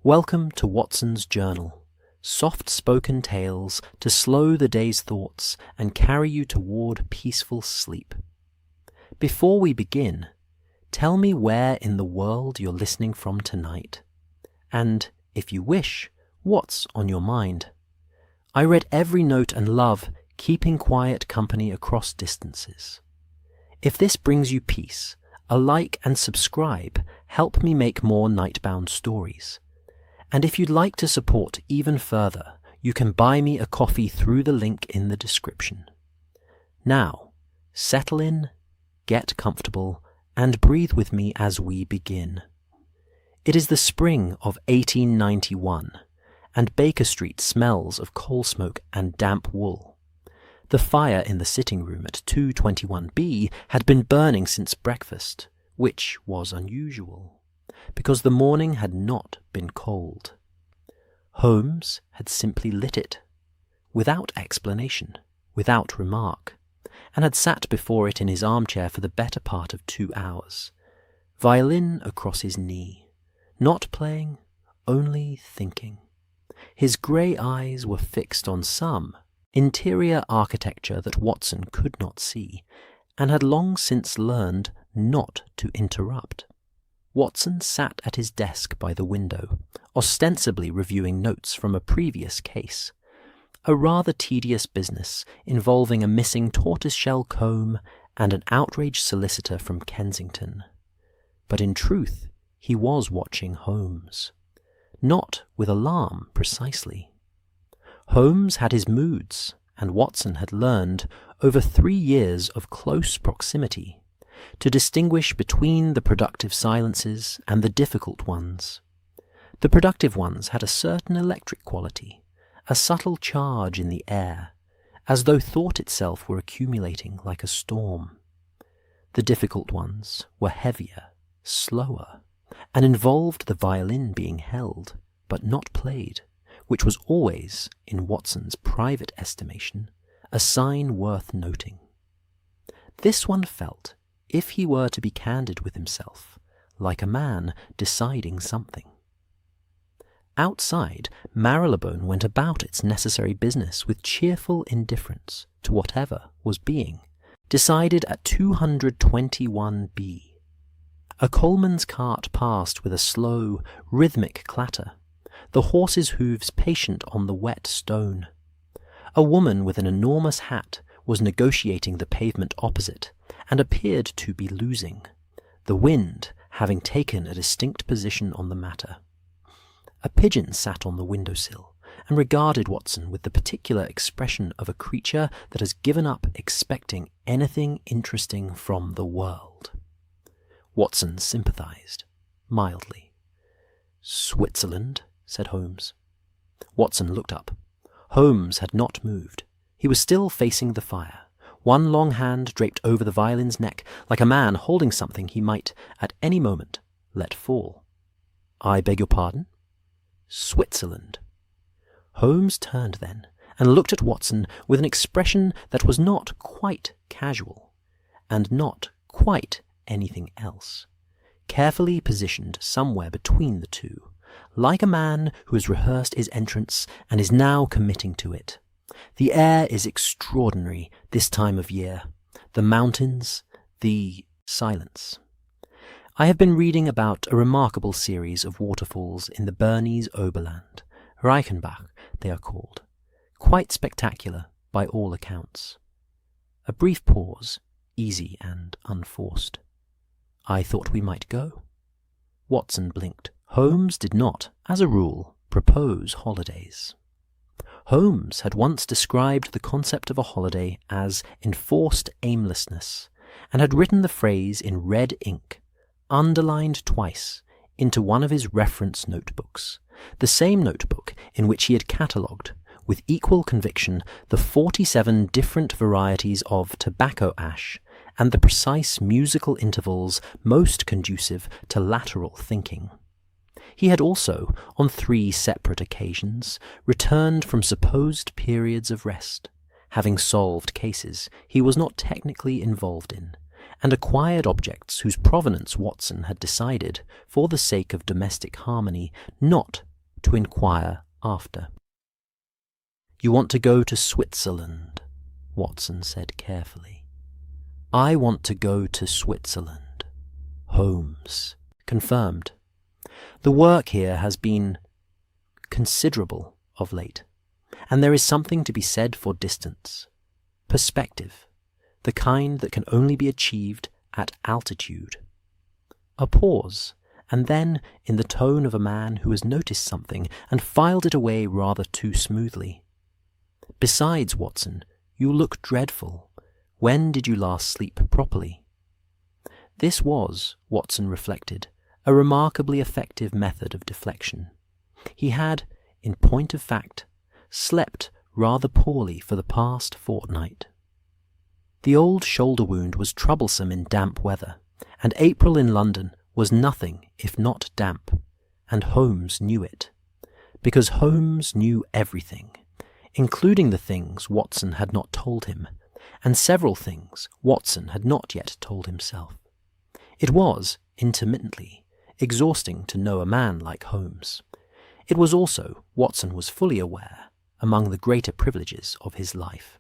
Welcome to Watson's Journal, soft-spoken tales to slow the day's thoughts and carry you toward peaceful sleep. Before we begin, tell me where in the world you're listening from tonight, and, if you wish, what's on your mind. I read every note and love keeping quiet company across distances. If this brings you peace, a like and subscribe help me make more nightbound stories. And if you'd like to support even further, you can buy me a coffee through the link in the description. Now, settle in, get comfortable, and breathe with me as we begin. It is the spring of 1891, and Baker Street smells of coal smoke and damp wool. The fire in the sitting room at 221B had been burning since breakfast, which was unusual, because the morning had not been cold. Holmes had simply lit it, without explanation, without remark, and had sat before it in his armchair for the better part of 2 hours, violin across his knee, not playing, only thinking. His grey eyes were fixed on some interior architecture that Watson could not see, and had long since learned not to interrupt. Watson sat at his desk by the window, ostensibly reviewing notes from a previous case, a rather tedious business involving a missing tortoiseshell comb and an outraged solicitor from Kensington. But in truth, he was watching Holmes. Not with alarm, precisely. Holmes had his moods, and Watson had learned, over 3 years of close proximity, to distinguish between the productive silences and the difficult ones. The productive ones had a certain electric quality, a subtle charge in the air, as though thought itself were accumulating like a storm. The difficult ones were heavier, slower, and involved the violin being held, but not played, which was always, in Watson's private estimation, a sign worth noting. This one felt, if he were to be candid with himself, like a man deciding something. Outside, Marylebone went about its necessary business with cheerful indifference to whatever was being decided at 221B. A coalman's cart passed with a slow, rhythmic clatter, the horse's hooves patient on the wet stone. A woman with an enormous hat was negotiating the pavement opposite, and appeared to be losing, the wind having taken a distinct position on the matter. A pigeon sat on the windowsill, and regarded Watson with the particular expression of a creature that has given up expecting anything interesting from the world. Watson sympathized, mildly. "Switzerland," said Holmes. Watson looked up. Holmes had not moved. He was still facing the fire, one long hand draped over the violin's neck, like a man holding something he might, at any moment, let fall. "I beg your pardon?" "Switzerland." Holmes turned then, and looked at Watson with an expression that was not quite casual, and not quite anything else, carefully positioned somewhere between the two, like a man who has rehearsed his entrance and is now committing to it. The air is extraordinary this time of year. The mountains, the silence. I have been reading about a remarkable series of waterfalls in the Bernese Oberland. Reichenbach, they are called. Quite spectacular, by all accounts. A brief pause, easy and unforced. "I thought we might go." Watson blinked. Holmes did not, as a rule, propose holidays. Holmes had once described the concept of a holiday as enforced aimlessness, and had written the phrase in red ink, underlined twice, into one of his reference notebooks, the same notebook in which he had catalogued, with equal conviction, the 47 different varieties of tobacco ash and the precise musical intervals most conducive to lateral thinking. He had also, on 3 separate occasions, returned from supposed periods of rest, having solved cases he was not technically involved in, and acquired objects whose provenance Watson had decided, for the sake of domestic harmony, not to inquire after. "You want to go to Switzerland," Watson said carefully. "I want to go to Switzerland." Holmes confirmed. "The work here has been considerable of late, and there is something to be said for distance, perspective, the kind that can only be achieved at altitude." A pause, and then, in the tone of a man who has noticed something and filed it away rather too smoothly. "Besides, Watson, you look dreadful. When did you last sleep properly?" This was, Watson reflected, a remarkably effective method of deflection. He had, in point of fact, slept rather poorly for the past fortnight. The old shoulder wound was troublesome in damp weather, and April in London was nothing if not damp, and Holmes knew it, because Holmes knew everything, including the things Watson had not told him, and several things Watson had not yet told himself. It was, intermittently, exhausting to know a man like Holmes. It was also, Watson was fully aware, among the greater privileges of his life.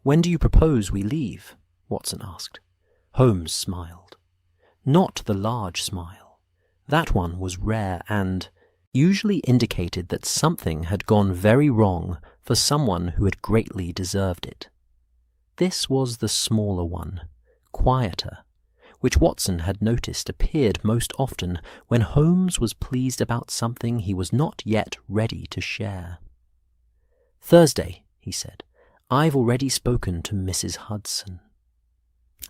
"When do you propose we leave?" Watson asked. Holmes smiled. Not the large smile. That one was rare and usually indicated that something had gone very wrong for someone who had greatly deserved it. This was the smaller one, quieter, which Watson had noticed appeared most often when Holmes was pleased about something he was not yet ready to share. "Thursday," he said. "I've already spoken to Mrs. Hudson."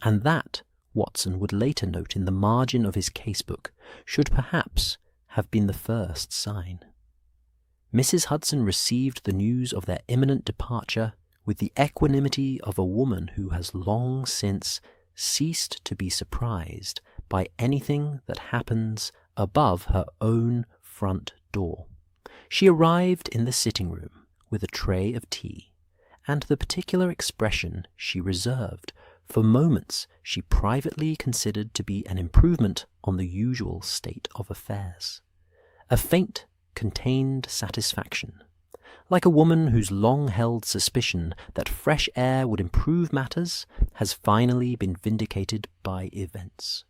And that, Watson would later note in the margin of his casebook, should perhaps have been the first sign. Mrs. Hudson received the news of their imminent departure with the equanimity of a woman who has long since ceased to be surprised by anything that happens above her own front door. She arrived in the sitting-room with a tray of tea, and the particular expression she reserved for moments she privately considered to be an improvement on the usual state of affairs. A faint, contained satisfaction, like a woman whose long-held suspicion that fresh air would improve matters has finally been vindicated by events.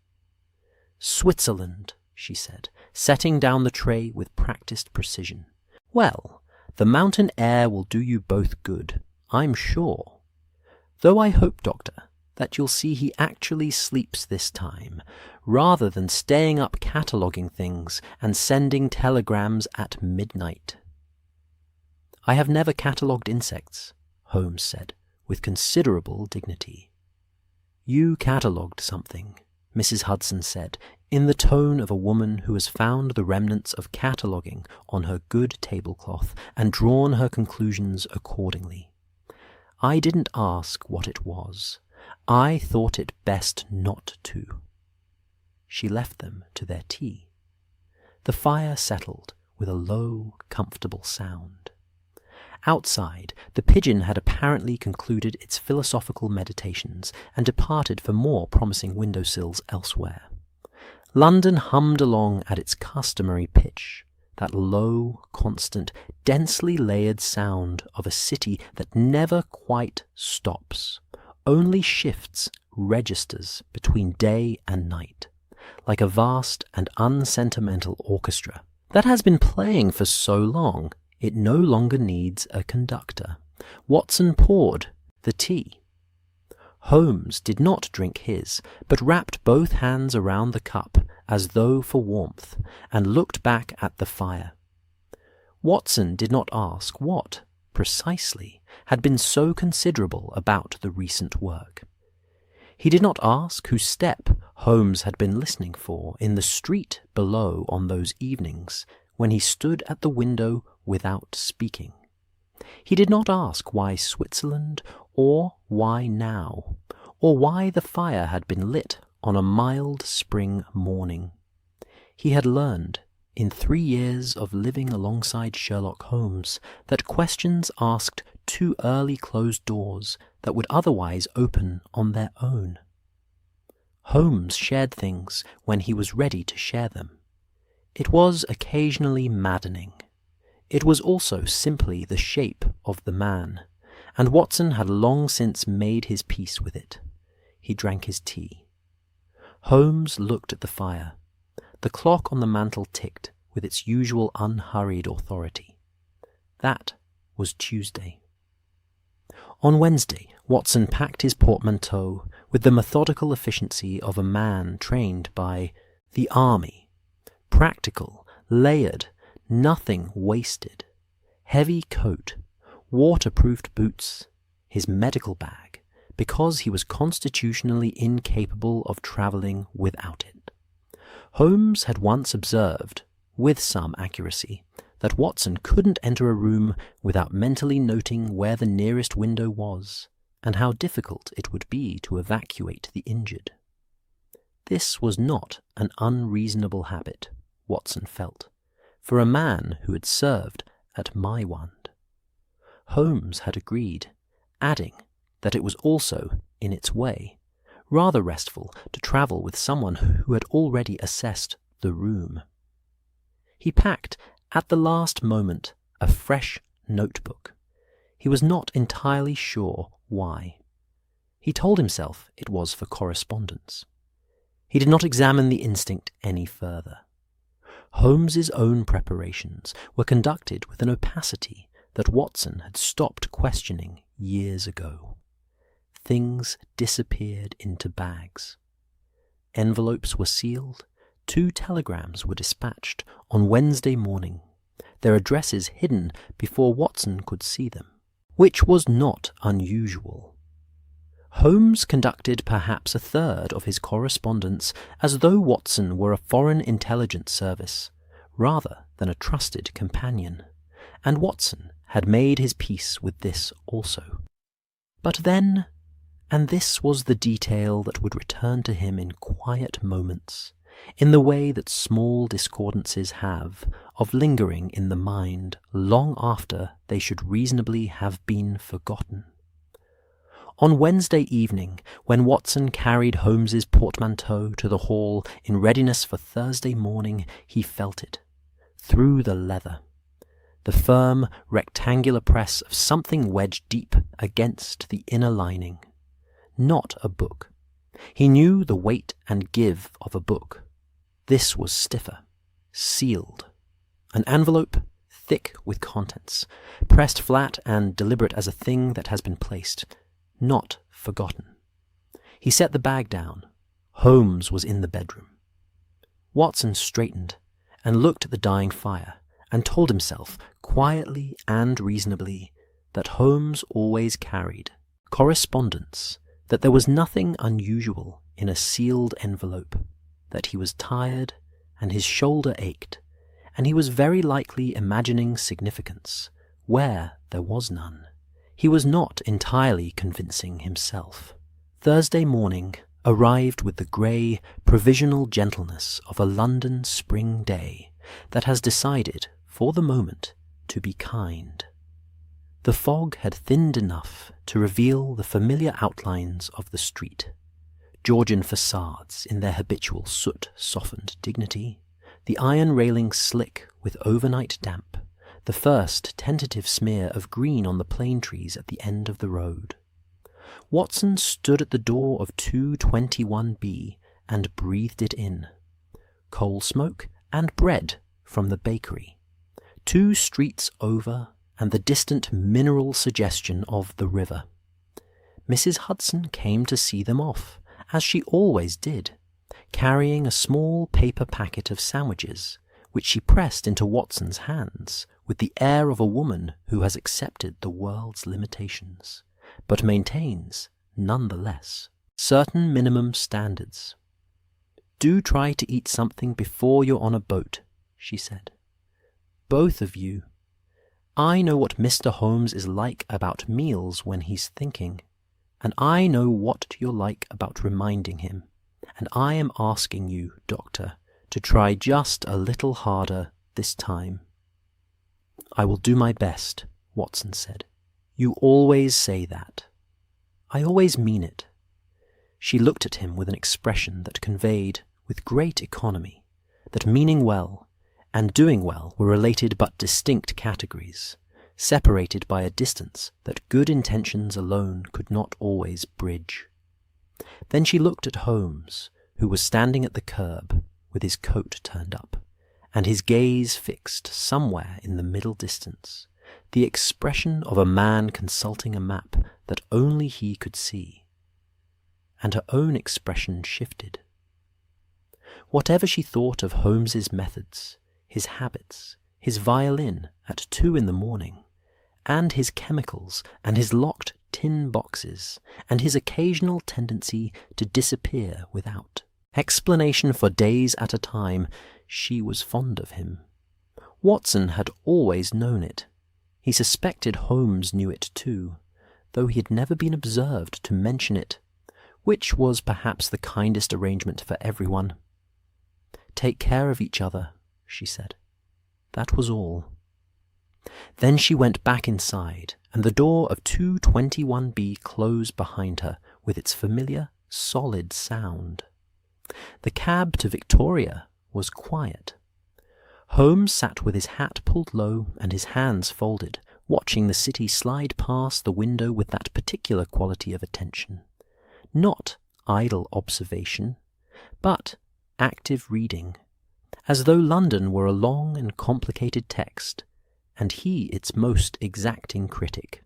"Switzerland," she said, setting down the tray with practiced precision. "Well, the mountain air will do you both good, I'm sure. Though I hope, Doctor, that you'll see he actually sleeps this time, rather than staying up cataloguing things and sending telegrams at midnight." "I have never catalogued insects," Holmes said, with considerable dignity. "You catalogued something," Mrs. Hudson said, in the tone of a woman who has found the remnants of cataloguing on her good tablecloth and drawn her conclusions accordingly. "I didn't ask what it was. I thought it best not to." She left them to their tea. The fire settled with a low, comfortable sound. Outside, the pigeon had apparently concluded its philosophical meditations and departed for more promising windowsills elsewhere. London hummed along at its customary pitch, that low, constant, densely layered sound of a city that never quite stops, only shifts registers between day and night, like a vast and unsentimental orchestra that has been playing for so long it no longer needs a conductor. Watson poured the tea. Holmes did not drink his, but wrapped both hands around the cup as though for warmth, and looked back at the fire. Watson did not ask what, precisely, had been so considerable about the recent work. He did not ask whose step Holmes had been listening for in the street below on those evenings when he stood at the window without speaking. He did not ask why Switzerland, or why now, or why the fire had been lit on a mild spring morning. He had learned, in 3 years of living alongside Sherlock Holmes, that questions asked too early close doors that would otherwise open on their own. Holmes shared things when he was ready to share them. It was occasionally maddening. It was also simply the shape of the man, and Watson had long since made his peace with it. He drank his tea. Holmes looked at the fire. The clock on the mantel ticked with its usual unhurried authority. That was Tuesday. On Wednesday, Watson packed his portmanteau with the methodical efficiency of a man trained by the army. Practical, layered, nothing wasted. Heavy coat, waterproofed boots, his medical bag, because he was constitutionally incapable of travelling without it. Holmes had once observed, with some accuracy, that Watson couldn't enter a room without mentally noting where the nearest window was, and how difficult it would be to evacuate the injured. This was not an unreasonable habit, Watson felt, for a man who had served at Maiwand. Holmes had agreed, adding that it was also, in its way, rather restful to travel with someone who had already assessed the room. He packed, at the last moment, a fresh notebook. He was not entirely sure why. He told himself it was for correspondence. He did not examine the instinct any further. Holmes's own preparations were conducted with an opacity that Watson had stopped questioning years ago. Things disappeared into bags. Envelopes were sealed. 2 telegrams were dispatched on Wednesday morning, their addresses hidden before Watson could see them, which was not unusual. Holmes conducted perhaps a third of his correspondence as though Watson were a foreign intelligence service, rather than a trusted companion, and Watson had made his peace with this also. But then, and this was the detail that would return to him in quiet moments, in the way that small discordances have of lingering in the mind long after they should reasonably have been forgotten. On Wednesday evening, when Watson carried Holmes's portmanteau to the hall in readiness for Thursday morning, he felt it, through the leather, the firm, rectangular press of something wedged deep against the inner lining. Not a book. He knew the weight and give of a book. This was stiffer, sealed. An envelope, thick with contents, pressed flat and deliberate as a thing that has been placed, not forgotten. He set the bag down. Holmes was in the bedroom. Watson straightened and looked at the dying fire, and told himself, quietly and reasonably, that Holmes always carried correspondence, that there was nothing unusual in a sealed envelope, that he was tired and his shoulder ached, and he was very likely imagining significance where there was none. He was not entirely convincing himself. Thursday morning arrived with the grey, provisional gentleness of a London spring day that has decided, for the moment, to be kind. The fog had thinned enough to reveal the familiar outlines of the street. Georgian facades in their habitual soot-softened dignity, the iron railing slick with overnight damp, the first tentative smear of green on the plane trees at the end of the road. Watson stood at the door of 221B and breathed it in. Coal smoke and bread from the bakery. 2 streets over, and the distant mineral suggestion of the river. Mrs. Hudson came to see them off, as she always did, carrying a small paper packet of sandwiches, which she pressed into Watson's hands with the air of a woman who has accepted the world's limitations, but maintains, none the less, certain minimum standards. "Do try to eat something before you're on a boat," she said. "Both of you. I know what Mr. Holmes is like about meals when he's thinking, and I know what you're like about reminding him, and I am asking you, Doctor, to try just a little harder this time." "I will do my best," Watson said. "You always say that." "I always mean it." She looked at him with an expression that conveyed, with great economy, that meaning well, and doing well were related but distinct categories, separated by a distance that good intentions alone could not always bridge. Then she looked at Holmes, who was standing at the curb with his coat turned up, and his gaze fixed somewhere in the middle distance, the expression of a man consulting a map that only he could see. And her own expression shifted. Whatever she thought of Holmes's methods, his habits, his violin at 2 a.m, and his chemicals and his locked tin boxes, and his occasional tendency to disappear without explanation for days at a time, she was fond of him. Watson had always known it. He suspected Holmes knew it too, though he had never been observed to mention it, which was perhaps the kindest arrangement for everyone. "Take care of each other," she said. That was all. Then she went back inside, and the door of 221B closed behind her with its familiar, solid sound. The cab to Victoria was quiet. Holmes sat with his hat pulled low and his hands folded, watching the city slide past the window with that particular quality of attention. Not idle observation, but active reading, as though London were a long and complicated text, and he its most exacting critic.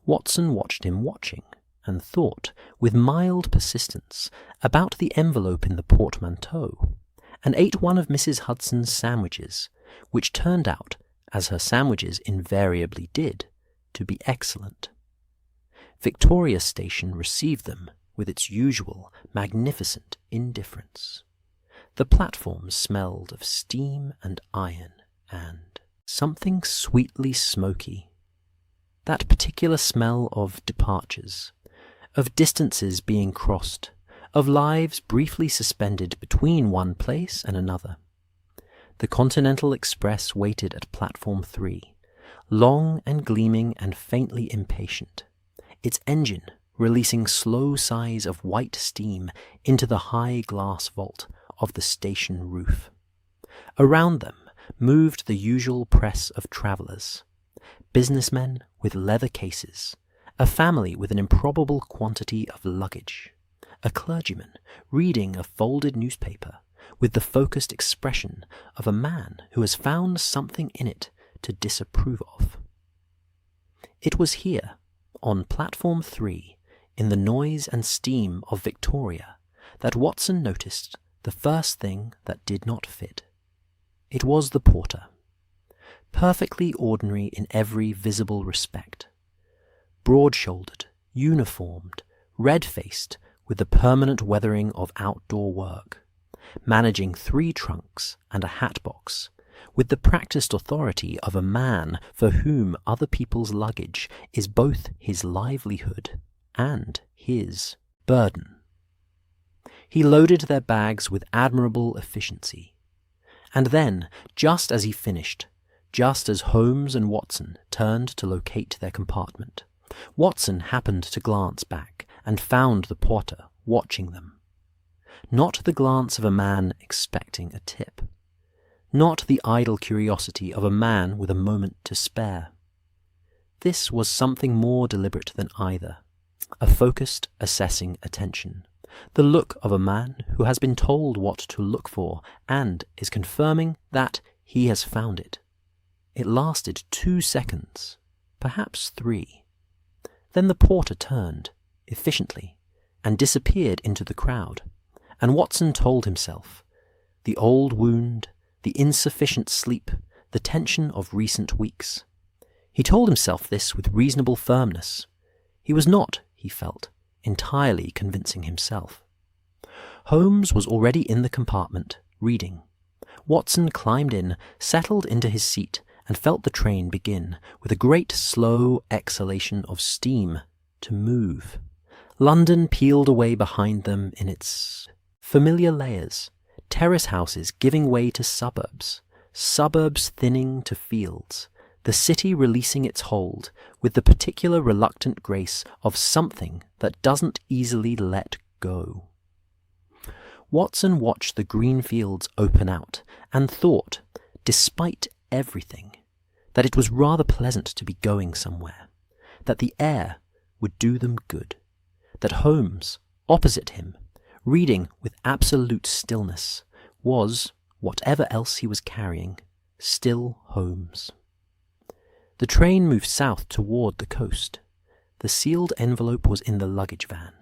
Watson watched him watching, and thought, with mild persistence, about the envelope in the portmanteau, and ate one of Mrs. Hudson's sandwiches, which turned out, as her sandwiches invariably did, to be excellent. Victoria Station received them with its usual magnificent indifference. The platform smelled of steam and iron and something sweetly smoky. That particular smell of departures, of distances being crossed, of lives briefly suspended between one place and another. The Continental Express waited at platform 3, long and gleaming and faintly impatient, its engine releasing slow sighs of white steam into the high glass vault of the station roof. Around them moved the usual press of travellers, businessmen with leather cases, a family with an improbable quantity of luggage, a clergyman reading a folded newspaper with the focused expression of a man who has found something in it to disapprove of. It was here, on platform 3, in the noise and steam of Victoria, that Watson noticed the first thing that did not fit. It was the porter, perfectly ordinary in every visible respect, broad-shouldered, uniformed, red-faced, with the permanent weathering of outdoor work, managing 3 trunks and a hat-box, with the practised authority of a man for whom other people's luggage is both his livelihood and his burden. He loaded their bags with admirable efficiency, and then, just as he finished, just as Holmes and Watson turned to locate their compartment, Watson happened to glance back and found the porter watching them. Not the glance of a man expecting a tip, not the idle curiosity of a man with a moment to spare. This was something more deliberate than either, a focused, assessing attention, the look of a man who has been told what to look for and is confirming that he has found it. It lasted 2 seconds, perhaps 3. Then the porter turned, efficiently, and disappeared into the crowd, and Watson told himself, the old wound, the insufficient sleep, the tension of recent weeks. He told himself this with reasonable firmness. He was not, he felt, entirely convincing himself. Holmes was already in the compartment, reading. Watson climbed in, settled into his seat, and felt the train begin, with a great slow exhalation of steam, to move. London peeled away behind them in its familiar layers, terrace houses giving way to suburbs, suburbs thinning to fields, the city releasing its hold with the particular reluctant grace of something that doesn't easily let go. Watson watched the green fields open out and thought despite everything, that it was rather pleasant to be going somewhere, that the air would do them good, that Holmes, opposite him, reading with absolute stillness, was, whatever else he was carrying, still Holmes. The train moved south toward the coast. The sealed envelope was in the luggage van,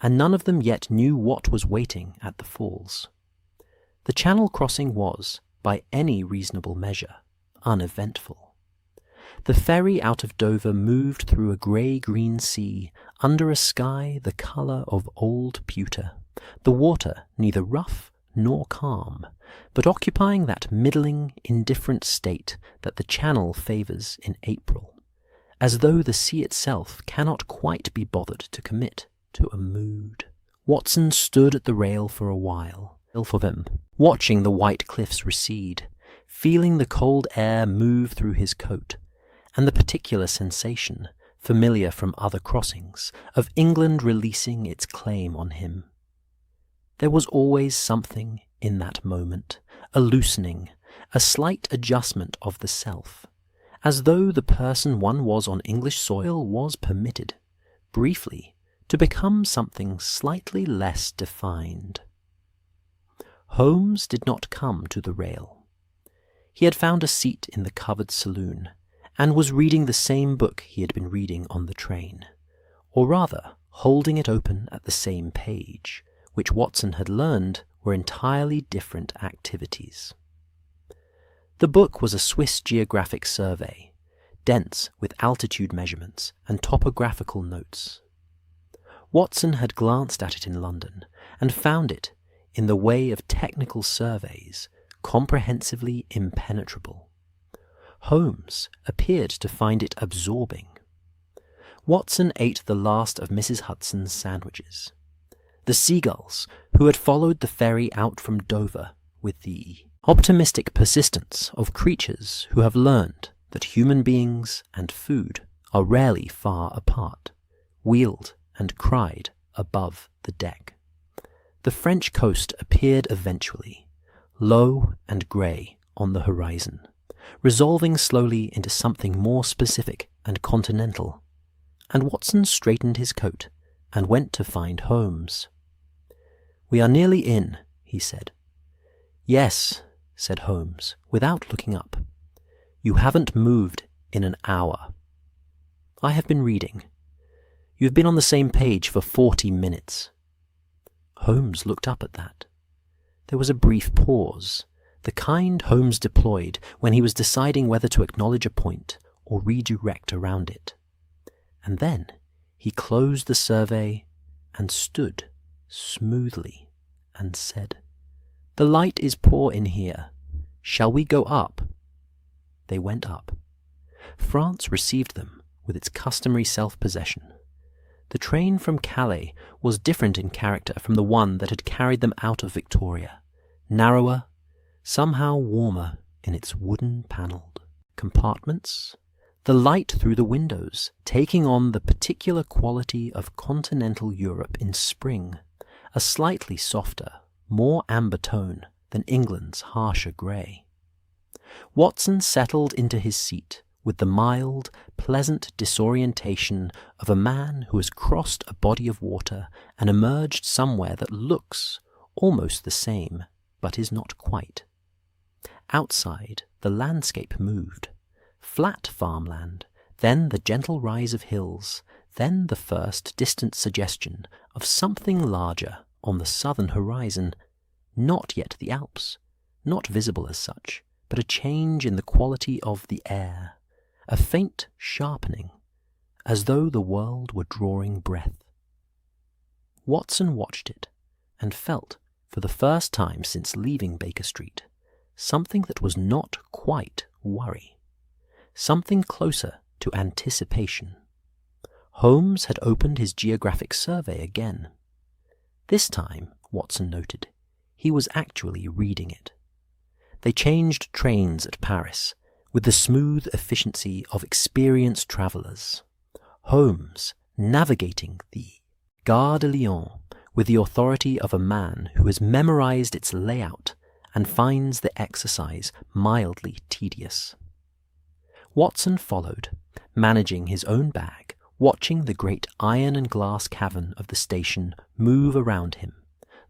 and none of them yet knew what was waiting at the falls. The Channel crossing was, by any reasonable measure, uneventful. The ferry out of Dover moved through a grey-green sea under a sky the colour of old pewter, the water neither rough nor calm, but occupying that middling, indifferent state that the Channel favours in April, as though the sea itself cannot quite be bothered to commit to a mood. Watson stood at the rail for a while, for them, watching the white cliffs recede, feeling the cold air move through his coat, and the particular sensation, familiar from other crossings, of England releasing its claim on him. There was always something in that moment, a loosening, a slight adjustment of the self, as though the person one was on English soil was permitted, briefly, to become something slightly less defined. Holmes did not come to the rail. He had found a seat in the covered saloon, and was reading the same book he had been reading on the train, or rather holding it open at the same page, which Watson had learned were entirely different activities. The book was a Swiss geographic survey, dense with altitude measurements and topographical notes. Watson had glanced at it in London, and found it, in the way of technical surveys, comprehensively impenetrable. Holmes appeared to find it absorbing. Watson ate the last of Mrs. Hudson's sandwiches. The seagulls, who had followed the ferry out from Dover with the optimistic persistence of creatures who have learned that human beings and food are rarely far apart, wheeled and cried above the deck. The French coast appeared eventually, low and grey on the horizon, resolving slowly into something more specific and continental, and Watson straightened his coat and went to find Holmes. "We are nearly in," he said. "Yes," said Holmes, without looking up. "You haven't moved in an hour." "I have been reading. You have been on the same page for 40 minutes. Holmes looked up at that. There was a brief pause, the kind Holmes deployed when he was deciding whether to acknowledge a point or redirect around it. And then he closed the survey and stood smoothly and said, "The light is poor in here. Shall we go up?" They went up. France received them with its customary self-possession. The train from Calais was different in character from the one that had carried them out of Victoria, narrower, somehow warmer in its wooden-panelled compartments, the light through the windows taking on the particular quality of continental Europe in spring, a slightly softer, more amber tone than England's harsher grey. Watson settled into his seat with the mild, pleasant disorientation of a man who has crossed a body of water and emerged somewhere that looks almost the same, but is not quite. Outside, the landscape moved. Flat farmland, then the gentle rise of hills, then the first distant suggestion of something larger on the southern horizon, not yet the Alps, not visible as such, but a change in the quality of the air, a faint sharpening, as though the world were drawing breath. Watson watched it, and felt, for the first time since leaving Baker Street, something that was not quite worry, something closer to anticipation. Holmes had opened his geographic survey again. This time, Watson noted, he was actually reading it. They changed trains at Paris, with the smooth efficiency of experienced travellers. Holmes navigating the Gare de Lyon with the authority of a man who has memorized its layout and finds the exercise mildly tedious. Watson followed, managing his own bag, watching the great iron and glass cavern of the station move around him,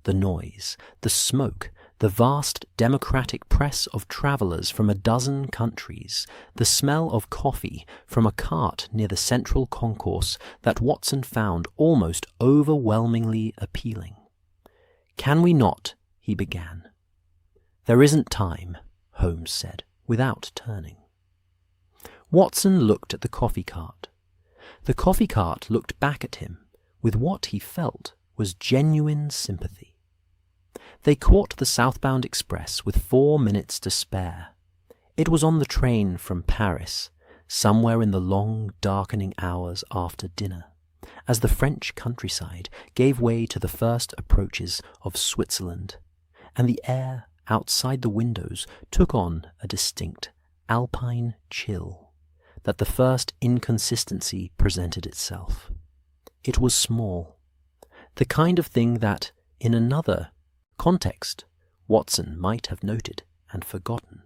the noise, the smoke, the vast democratic press of travellers from a dozen countries, the smell of coffee from a cart near the central concourse that Watson found almost overwhelmingly appealing. "Can we not?" he began. "There isn't time," Holmes said, without turning. Watson looked at the coffee cart. The coffee cart looked back at him with what he felt was genuine sympathy. They caught the southbound express with 4 minutes to spare. It was on the train from Paris, somewhere in the long, darkening hours after dinner, as the French countryside gave way to the first approaches of Switzerland, and the air outside the windows took on a distinct alpine chill, that the first inconsistency presented itself. It was small, the kind of thing that, in another context, Watson might have noted and forgotten.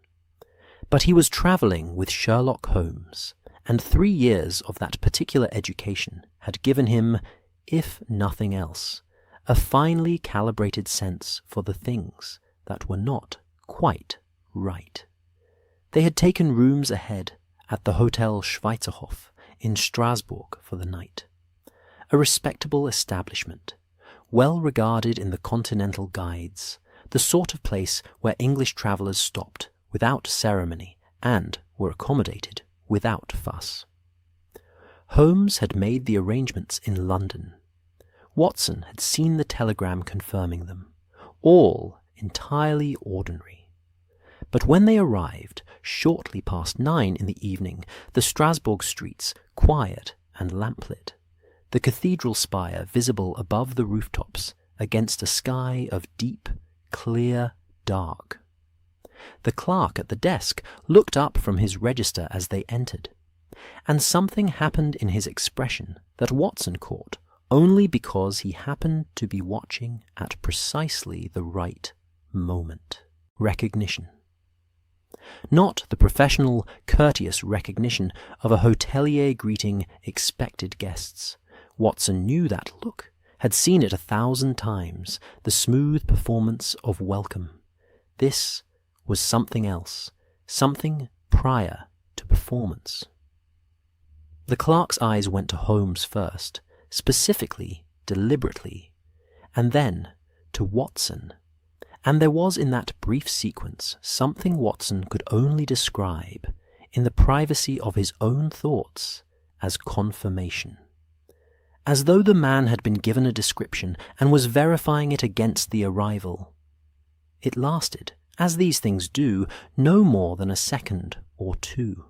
But he was travelling with Sherlock Holmes, and 3 years of that particular education had given him, if nothing else, a finely calibrated sense for the things that were not quite right. They had taken rooms ahead at the Hotel Schweizerhof in Strasbourg for the night, a respectable establishment, well regarded in the continental guides, the sort of place where English travellers stopped without ceremony and were accommodated without fuss. Holmes had made the arrangements in London. Watson had seen the telegram confirming them, all entirely ordinary. But when they arrived, shortly past 9 in the evening, the Strasbourg streets quiet and lamplit, the cathedral spire visible above the rooftops against a sky of deep, clear dark. The clerk at the desk looked up from his register as they entered, and something happened in his expression that Watson caught only because he happened to be watching at precisely the right moment. Recognition. Not the professional, courteous recognition of a hotelier greeting expected guests. Watson knew that look, had seen it 1,000 times, the smooth performance of welcome. This was something else, something prior to performance. The clerk's eyes went to Holmes first, specifically, deliberately, and then to Watson. And there was in that brief sequence something Watson could only describe, in the privacy of his own thoughts, as confirmation. As though the man had been given a description and was verifying it against the arrival. It lasted, as these things do, no more than a second or two.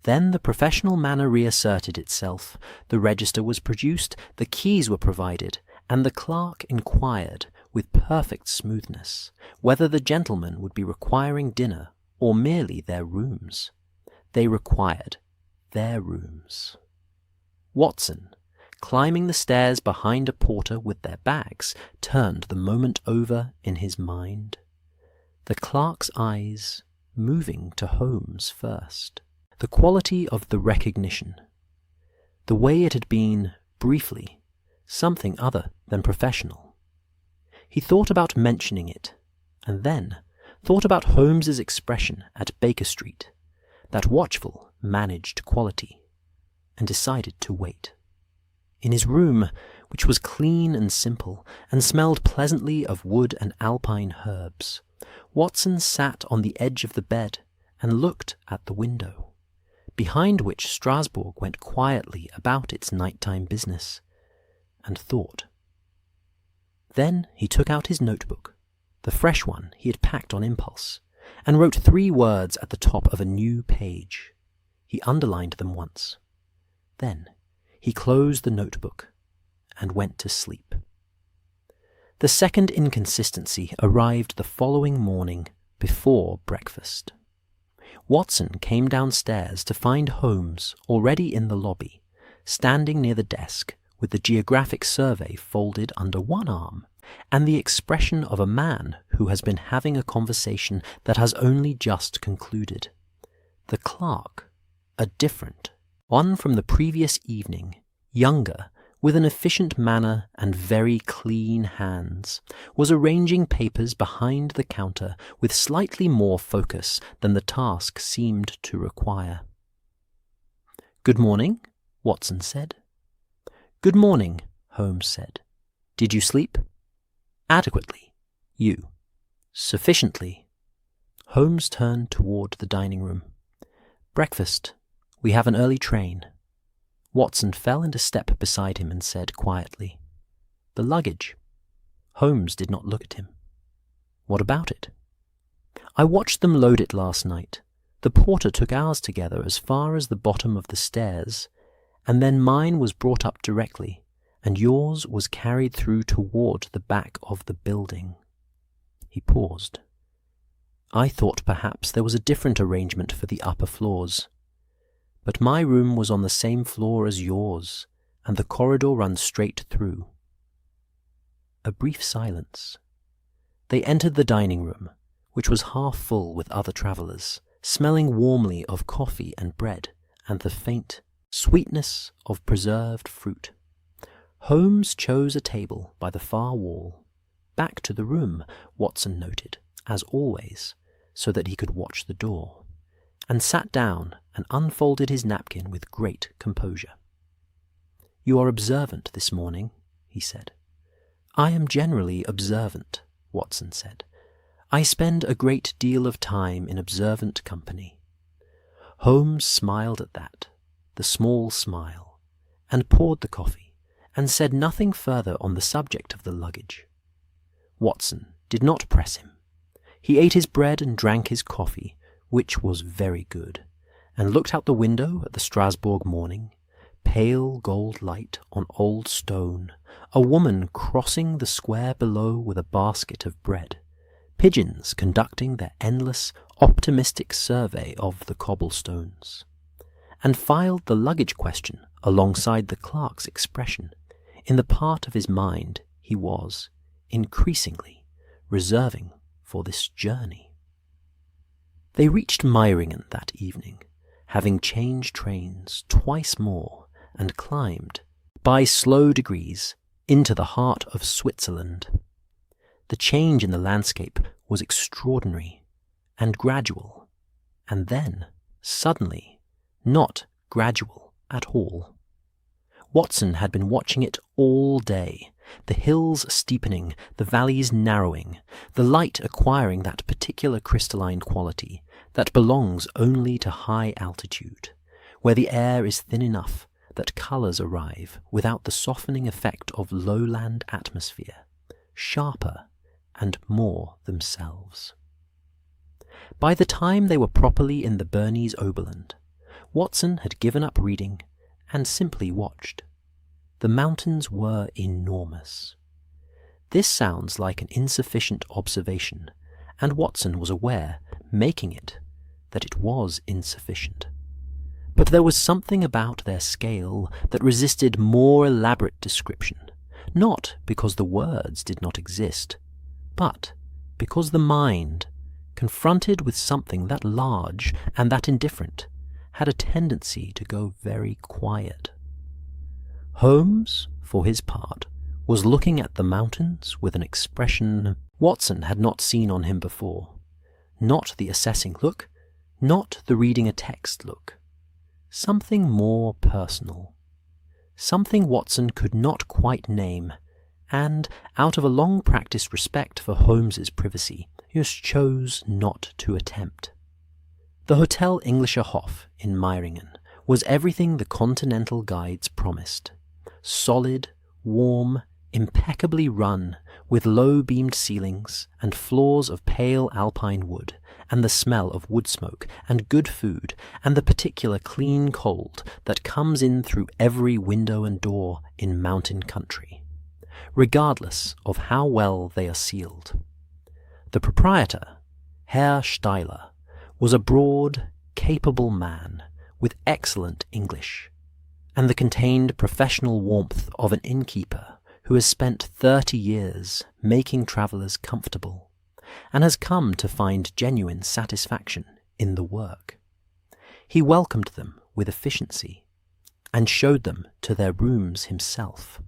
Then the professional manner reasserted itself, the register was produced, the keys were provided, and the clerk inquired, with perfect smoothness, whether the gentlemen would be requiring dinner or merely their rooms. They required their rooms. Watson, climbing the stairs behind a porter with their bags, turned the moment over in his mind. The clerk's eyes moving to Holmes first. The quality of the recognition. The way it had been, briefly, something other than professional. He thought about mentioning it, and then thought about Holmes's expression at Baker Street, that watchful, managed quality, and decided to wait. In his room, which was clean and simple, and smelled pleasantly of wood and alpine herbs, Watson sat on the edge of the bed and looked at the window, behind which Strasbourg went quietly about its nighttime business, and thought. Then he took out his notebook, the fresh one he had packed on impulse, and wrote 3 words at the top of a new page. He underlined them once. Then he closed the notebook and went to sleep. The second inconsistency arrived the following morning before breakfast. Watson came downstairs to find Holmes already in the lobby, standing near the desk with the geographic survey folded under one arm and the expression of a man who has been having a conversation that has only just concluded. The clerk, a different, one from the previous evening, younger, with an efficient manner and very clean hands, was arranging papers behind the counter with slightly more focus than the task seemed to require. "Good morning," Watson said. "Good morning," Holmes said. "Did you sleep?" "Adequately. You?" "Sufficiently." Holmes turned toward the dining room. "Breakfast. We have an early train." Watson fell into step beside him and said quietly, "The luggage." Holmes did not look at him. "What about it?" "I watched them load it last night. The porter took ours together as far as the bottom of the stairs, and then mine was brought up directly, and yours was carried through toward the back of the building." He paused. "I thought perhaps there was a different arrangement for the upper floors. But my room was on the same floor as yours, and the corridor runs straight through." A brief silence. They entered the dining room, which was half full with other travellers, smelling warmly of coffee and bread and the faint sweetness of preserved fruit. Holmes chose a table by the far wall, back to the room, Watson noted, as always, so that he could watch the door, and sat down and unfolded his napkin with great composure. "You are observant this morning," he said. "I am generally observant," Watson said. "I spend a great deal of time in observant company." Holmes smiled at that, the small smile, and poured the coffee, and said nothing further on the subject of the luggage. Watson did not press him. He ate his bread and drank his coffee, which was very good, and looked out the window at the Strasbourg morning, pale gold light on old stone, a woman crossing the square below with a basket of bread, pigeons conducting their endless, optimistic survey of the cobblestones, and filed the luggage question alongside the clerk's expression in the part of his mind he was, increasingly, reserving for this journey. They reached Meiringen that evening, having changed trains twice more and climbed, by slow degrees, into the heart of Switzerland. The change in the landscape was extraordinary and gradual, and then, suddenly, not gradual at all. Watson had been watching it all day, the hills steepening, the valleys narrowing, the light acquiring that particular crystalline quality that belongs only to high altitude, where the air is thin enough that colours arrive without the softening effect of lowland atmosphere, sharper and more themselves. By the time they were properly in the Bernese Oberland, Watson had given up reading and simply watched. The mountains were enormous. This sounds like an insufficient observation, and Watson was aware, making it, that it was insufficient. But there was something about their scale that resisted more elaborate description, not because the words did not exist, but because the mind, confronted with something that large and that indifferent, had a tendency to go very quiet. Holmes, for his part, was looking at the mountains with an expression Watson had not seen on him before. Not the assessing look, not the reading a text look. Something more personal. Something Watson could not quite name, and, out of a long-practiced respect for Holmes's privacy, just chose not to attempt. The Hotel Englischer Hof in Meiringen was everything the continental guides promised. Solid, warm, impeccably run, with low-beamed ceilings and floors of pale alpine wood, and the smell of wood smoke, and good food, and the particular clean cold that comes in through every window and door in mountain country, regardless of how well they are sealed. The proprietor, Herr Steiler, was a broad, capable man with excellent English, and the contained professional warmth of an innkeeper who has spent 30 years making travellers comfortable and has come to find genuine satisfaction in the work. He welcomed them with efficiency and showed them to their rooms himself,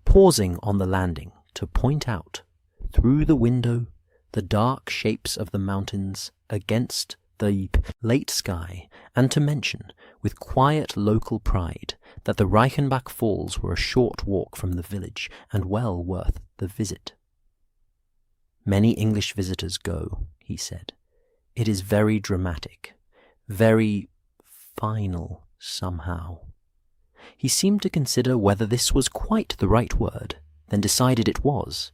pausing on the landing to point out, through the window, the dark shapes of the mountains against the late sky, and to mention, with quiet local pride, that the Reichenbach Falls were a short walk from the village and well worth the visit. "Many English visitors go," he said. "It is very dramatic, very final somehow." He seemed to consider whether this was quite the right word, then decided it was,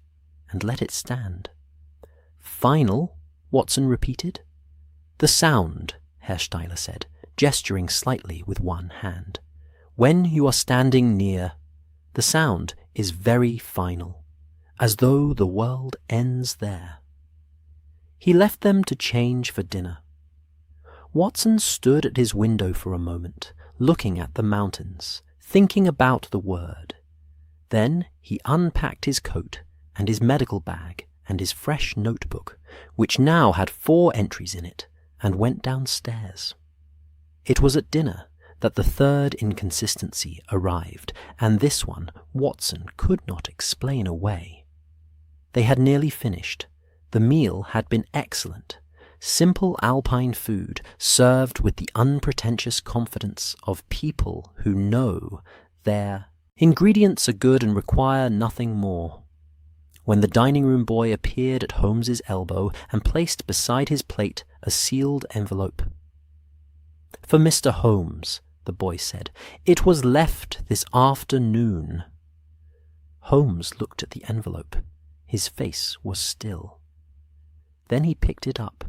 and let it stand. "Final?" Watson repeated. "The sound," Herr Steiler said, gesturing slightly with one hand. "When you are standing near, the sound is very final, as though the world ends there." He left them to change for dinner. Watson stood at his window for a moment, looking at the mountains, thinking about the word. Then he unpacked his coat and his medical bag and his fresh notebook, which now had 4 entries in it, and went downstairs. It was at dinner that the third inconsistency arrived, and this one Watson could not explain away. They had nearly finished. The meal had been excellent. Simple alpine food served with the unpretentious confidence of people who know their ingredients are good and require nothing more. When the dining room boy appeared at Holmes's elbow and placed beside his plate a sealed envelope. "For Mr. Holmes," the boy said. "It was left this afternoon." Holmes looked at the envelope. His face was still. Then he picked it up,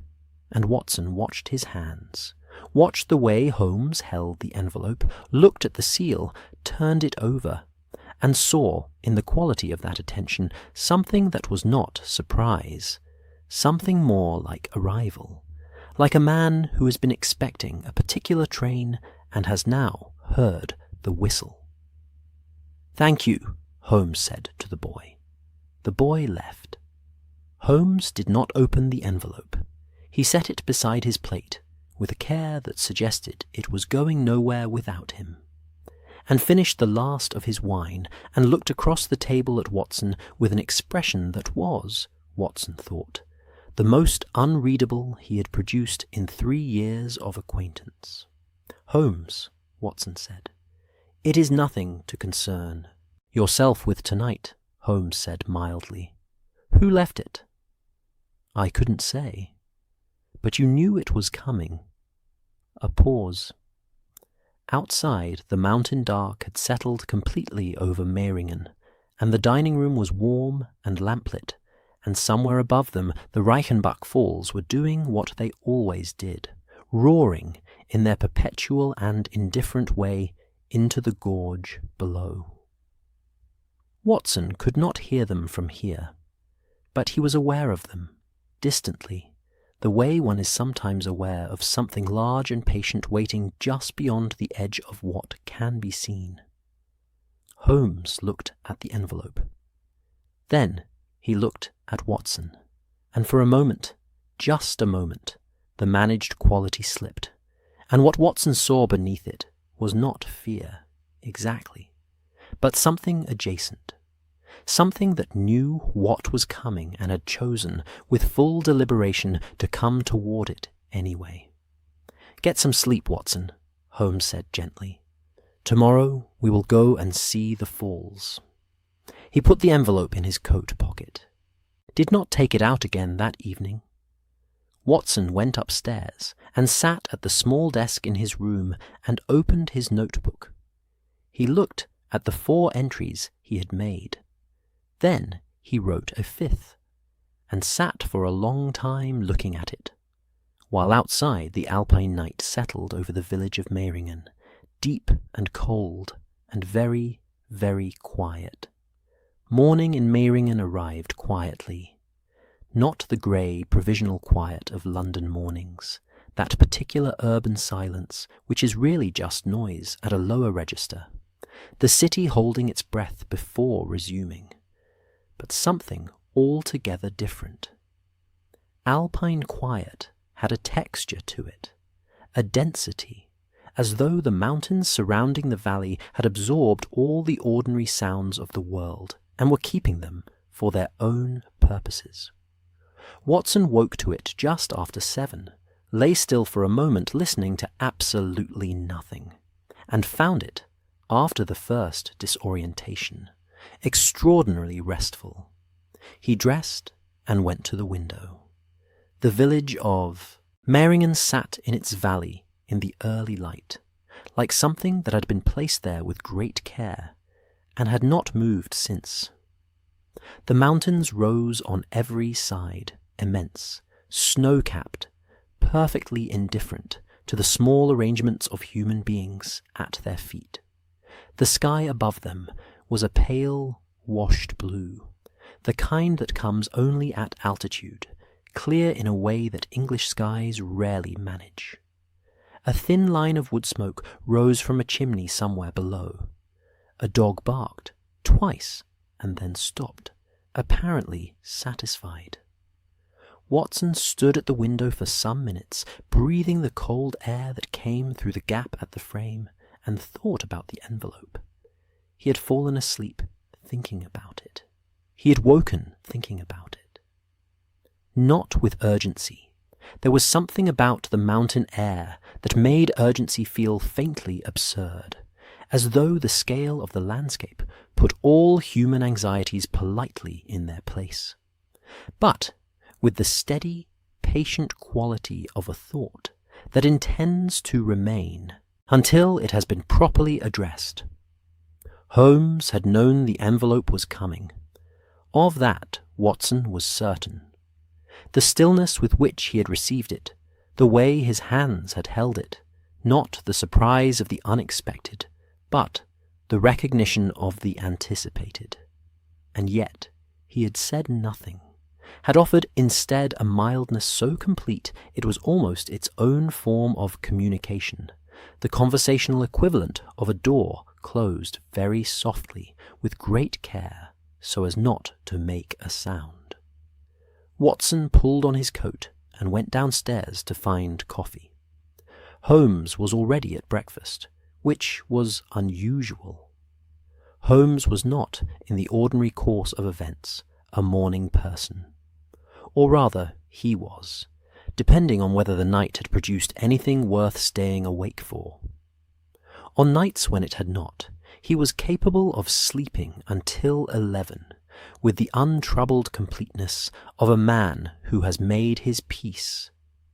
and Watson watched his hands, watched the way Holmes held the envelope, looked at the seal, turned it over, and saw in the quality of that attention something that was not surprise, something more like arrival, like a man who has been expecting a particular train and has now heard the whistle. "Thank you," Holmes said to the boy. The boy left. Holmes did not open the envelope. He set it beside his plate, with a care that suggested it was going nowhere without him, and finished the last of his wine, and looked across the table at Watson with an expression that was, Watson thought, the most unreadable he had produced in 3 years of acquaintance. "Holmes," Watson said, "it is nothing to concern yourself with tonight," Holmes said mildly. "Who left it?" "I couldn't say." "But you knew it was coming." A pause. Outside, the mountain dark had settled completely over Meiringen, and the dining room was warm and lamplit, and somewhere above them the Reichenbach Falls were doing what they always did, roaring in their perpetual and indifferent way into the gorge below. Watson could not hear them from here, but he was aware of them, distantly, the way one is sometimes aware of something large and patient waiting just beyond the edge of what can be seen. Holmes looked at the envelope. Then he looked at Watson, and for a moment, just a moment, the managed quality slipped, and what Watson saw beneath it was not fear, exactly, but something adjacent, something that knew what was coming and had chosen, with full deliberation, to come toward it anyway. "Get some sleep, Watson," Holmes said gently. "Tomorrow we will go and see the falls." He put the envelope in his coat pocket, did not take it out again that evening. Watson went upstairs and sat at the small desk in his room and opened his notebook. He looked at the 4 entries he had made. Then he wrote a 5th, and sat for a long time looking at it, while outside the alpine night settled over the village of Meiringen, deep and cold and very, very quiet. Morning in Meiringen arrived quietly, not the grey, provisional quiet of London mornings, that particular urban silence which is really just noise at a lower register, the city holding its breath before resuming. But something altogether different. Alpine quiet had a texture to it, a density, as though the mountains surrounding the valley had absorbed all the ordinary sounds of the world and were keeping them for their own purposes. Watson woke to it just after 7, lay still for a moment listening to absolutely nothing, and found it, after the first disorientation, extraordinarily restful. He dressed and went to the window. The village of Reimagined sat in its valley in the early light, like something that had been placed there with great care, and had not moved since. The mountains rose on every side, immense, snow-capped, perfectly indifferent to the small arrangements of human beings at their feet. The sky above them was a pale, washed blue, the kind that comes only at altitude, clear in a way that English skies rarely manage. A thin line of wood smoke rose from a chimney somewhere below. A dog barked twice and then stopped, apparently satisfied. Watson stood at the window for some minutes, breathing the cold air that came through the gap at the frame, and thought about the envelope. He had fallen asleep thinking about it. He had woken thinking about it. Not with urgency. There was something about the mountain air that made urgency feel faintly absurd, as though the scale of the landscape put all human anxieties politely in their place. But with the steady, patient quality of a thought that intends to remain until it has been properly addressed. Holmes had known the envelope was coming. Of that Watson was certain. The stillness with which he had received it, the way his hands had held it, not the surprise of the unexpected, but the recognition of the anticipated. And yet he had said nothing, had offered instead a mildness so complete it was almost its own form of communication, the conversational equivalent of a door closed very softly with great care so as not to make a sound. Watson pulled on his coat and went downstairs to find coffee. Holmes was already at breakfast, which was unusual. Holmes was not, in the ordinary course of events, a morning person. Or rather, he was, depending on whether the night had produced anything worth staying awake for. On nights when it had not, he was capable of sleeping until 11, with the untroubled completeness of a man who has made his peace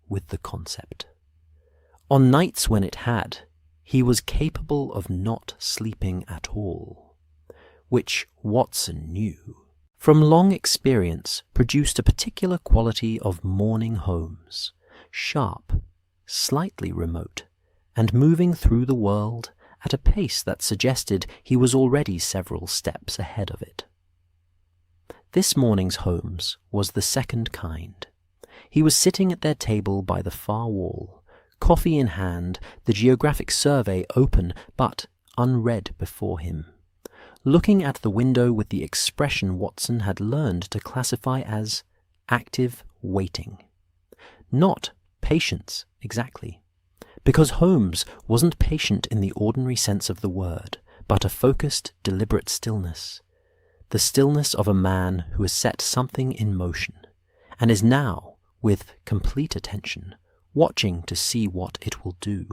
with the concept. On nights when it had, he was capable of not sleeping at all, which Watson knew, from long experience, produced a particular quality of morning Holmes, sharp, slightly remote, and moving through the world at a pace that suggested he was already several steps ahead of it. This morning's Holmes was the second kind. He was sitting at their table by the far wall, coffee in hand, the geographic survey open but unread before him, looking at the window with the expression Watson had learned to classify as active waiting. Not patience, exactly, because Holmes wasn't patient in the ordinary sense of the word, but a focused, deliberate stillness. The stillness of a man who has set something in motion, and is now, with complete attention, watching to see what it will do.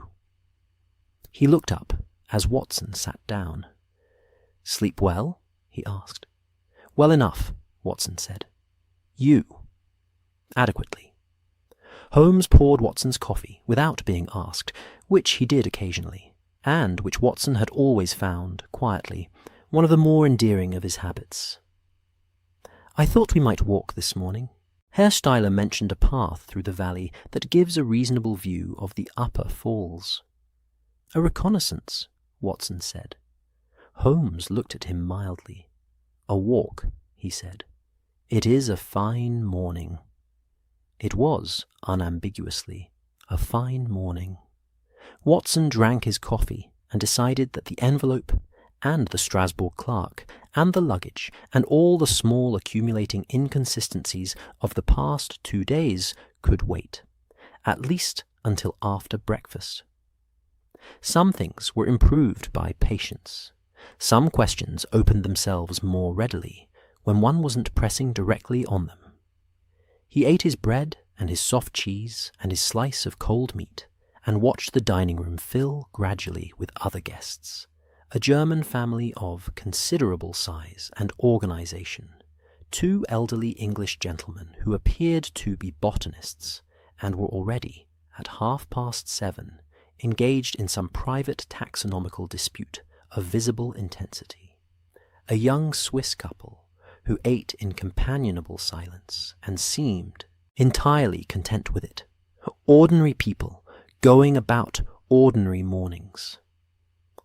He looked up as Watson sat down. "Sleep well?" he asked. "Well enough," Watson said. "You?" "Adequately." Holmes poured Watson's coffee without being asked, which he did occasionally, and which Watson had always found, quietly, one of the more endearing of his habits. "I thought we might walk this morning." Herr Steiler mentioned a path through the valley that gives a reasonable view of the upper falls. "A reconnaissance," Watson said. Holmes looked at him mildly. "A walk," he said. "It is a fine morning." It was, unambiguously, a fine morning. Watson drank his coffee and decided that the envelope and the Strasbourg clerk, and the luggage, and all the small accumulating inconsistencies of the past 2 days could wait, at least until after breakfast. Some things were improved by patience. Some questions opened themselves more readily when one wasn't pressing directly on them. He ate his bread and his soft cheese and his slice of cold meat, and watched the dining room fill gradually with other guests, a German family of considerable size and organization, 2 elderly English gentlemen who appeared to be botanists, and were already, at 7:30, engaged in some private taxonomical dispute of visible intensity, a young Swiss couple who ate in companionable silence and seemed entirely content with it, ordinary people going about ordinary mornings.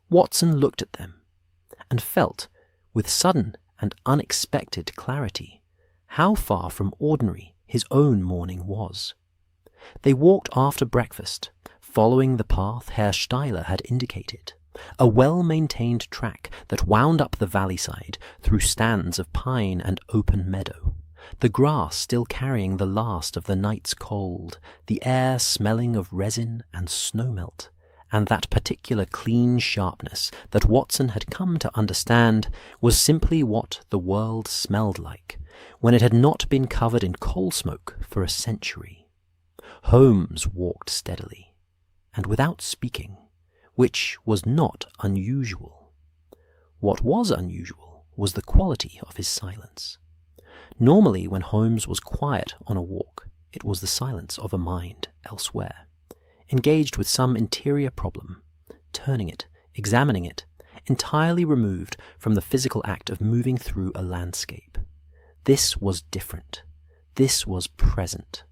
Watson looked at them and felt, with sudden and unexpected clarity, how far from ordinary his own morning was. They walked after breakfast, following the path Herr Steiler had indicated, a well-maintained track that wound up the valley side through stands of pine and open meadow, the grass still carrying the last of the night's cold, the air smelling of resin and snowmelt, and that particular clean sharpness that Watson had come to understand was simply what the world smelled like when it had not been covered in coal smoke for a century. Holmes walked steadily, and without speaking, which was not unusual. What was unusual was the quality of his silence. Normally, when Holmes was quiet on a walk, it was the silence of a mind elsewhere, engaged with some interior problem, turning it, examining it, entirely removed from the physical act of moving through a landscape. This was different. This was present.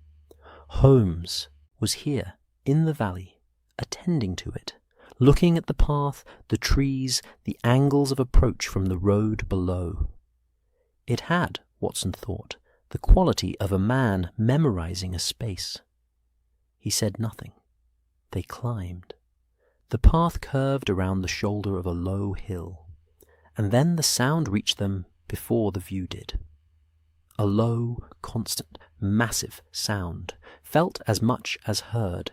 Holmes was here, in the valley, attending to it, looking at the path, the trees, the angles of approach from the road below. It had, Watson thought, the quality of a man memorizing a space. He said nothing. They climbed. The path curved around the shoulder of a low hill, and then the sound reached them before the view did. A low, constant, massive sound, felt as much as heard,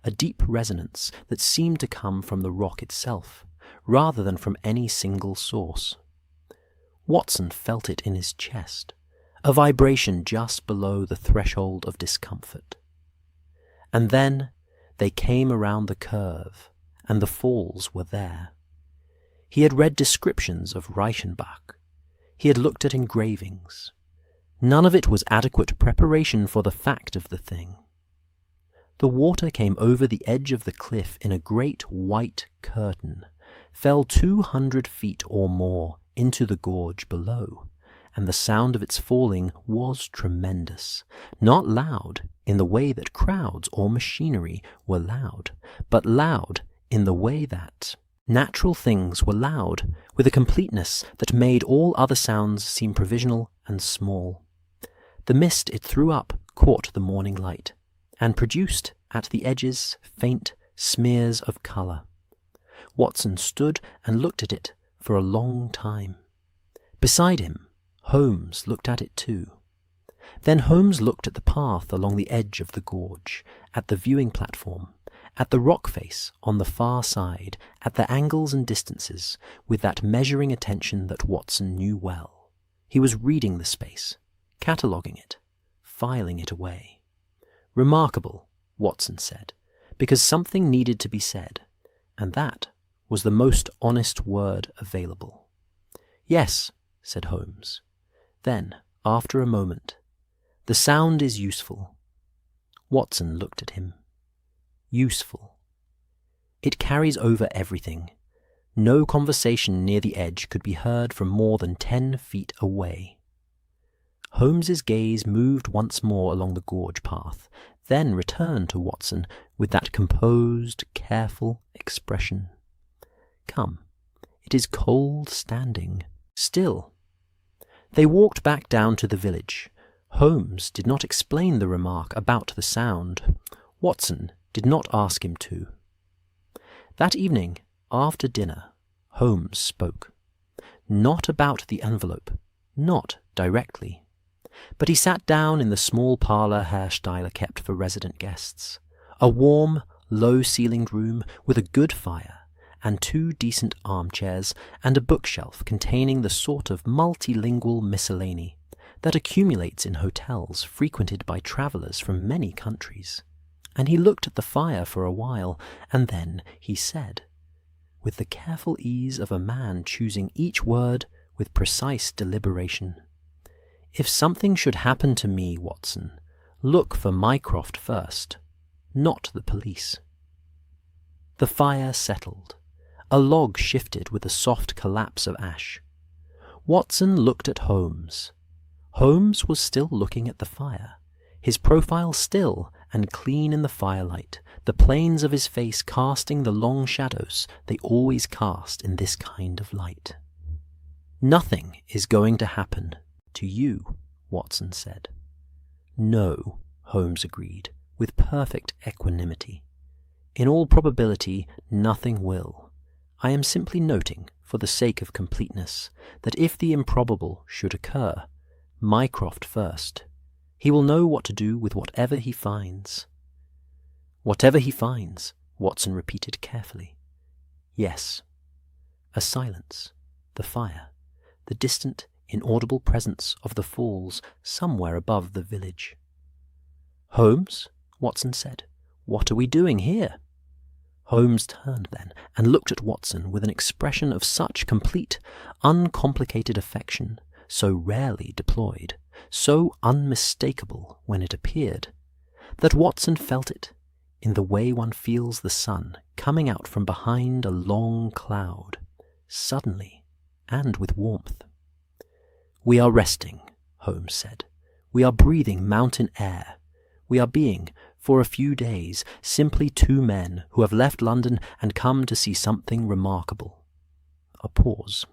a deep resonance that seemed to come from the rock itself, rather than from any single source. Watson felt it in his chest, a vibration just below the threshold of discomfort. And then they came around the curve, and the falls were there. He had read descriptions of Reichenbach. He had looked at engravings. None of it was adequate preparation for the fact of the thing. The water came over the edge of the cliff in a great white curtain, fell 200 feet or more into the gorge below, and the sound of its falling was tremendous, not loud in the way that crowds or machinery were loud, but loud in the way that natural things were loud, with a completeness that made all other sounds seem provisional and small. The mist it threw up caught the morning light, and produced at the edges faint smears of colour. Watson stood and looked at it for a long time. Beside him, Holmes looked at it too. Then Holmes looked at the path along the edge of the gorge, at the viewing platform, at the rock face on the far side, at the angles and distances, with that measuring attention that Watson knew well. He was reading the space, cataloguing it, filing it away. Remarkable, Watson said, because something needed to be said, and that was the most honest word available. Yes, said Holmes. Then, after a moment, the sound is useful. Watson looked at him. Useful. It carries over everything. No conversation near the edge could be heard from more than 10 feet away. Holmes's gaze moved once more along the gorge path, then returned to Watson with that composed, careful expression. Come, it is cold standing. Still. They walked back down to the village. Holmes did not explain the remark about the sound. Watson did not ask him to. That evening, after dinner, Holmes spoke. not about the envelope, not directly. But he sat down in the small parlour Herr Steiler kept for resident guests, a warm, low-ceilinged room with a good fire, and 2 decent armchairs and a bookshelf containing the sort of multilingual miscellany that accumulates in hotels frequented by travellers from many countries. And he looked at the fire for a while, and then he said, with the careful ease of a man choosing each word with precise deliberation, "If something should happen to me, Watson, look for Mycroft first, not the police." The fire settled. A log shifted with a soft collapse of ash. Watson looked at Holmes. Holmes was still looking at the fire, his profile still and clean in the firelight, the planes of his face casting the long shadows they always cast in this kind of light. "Nothing is going to happen to you," Watson said. "No," Holmes agreed, with perfect equanimity. "In all probability, nothing will. I am simply noting, for the sake of completeness, that if the improbable should occur, Mycroft first. He will know what to do with whatever he finds." "Whatever he finds," Watson repeated carefully. "Yes." A silence, the fire, the distant, inaudible presence of the falls somewhere above the village. "Holmes," Watson said, "what are we doing here?" Holmes turned then and looked at Watson with an expression of such complete, uncomplicated affection, so rarely deployed, so unmistakable when it appeared, that Watson felt it in the way one feels the sun coming out from behind a long cloud, suddenly and with warmth. "We are resting," Holmes said. "We are breathing mountain air. We are being, for a few days, simply 2 men who have left London and come to see something remarkable." A pause.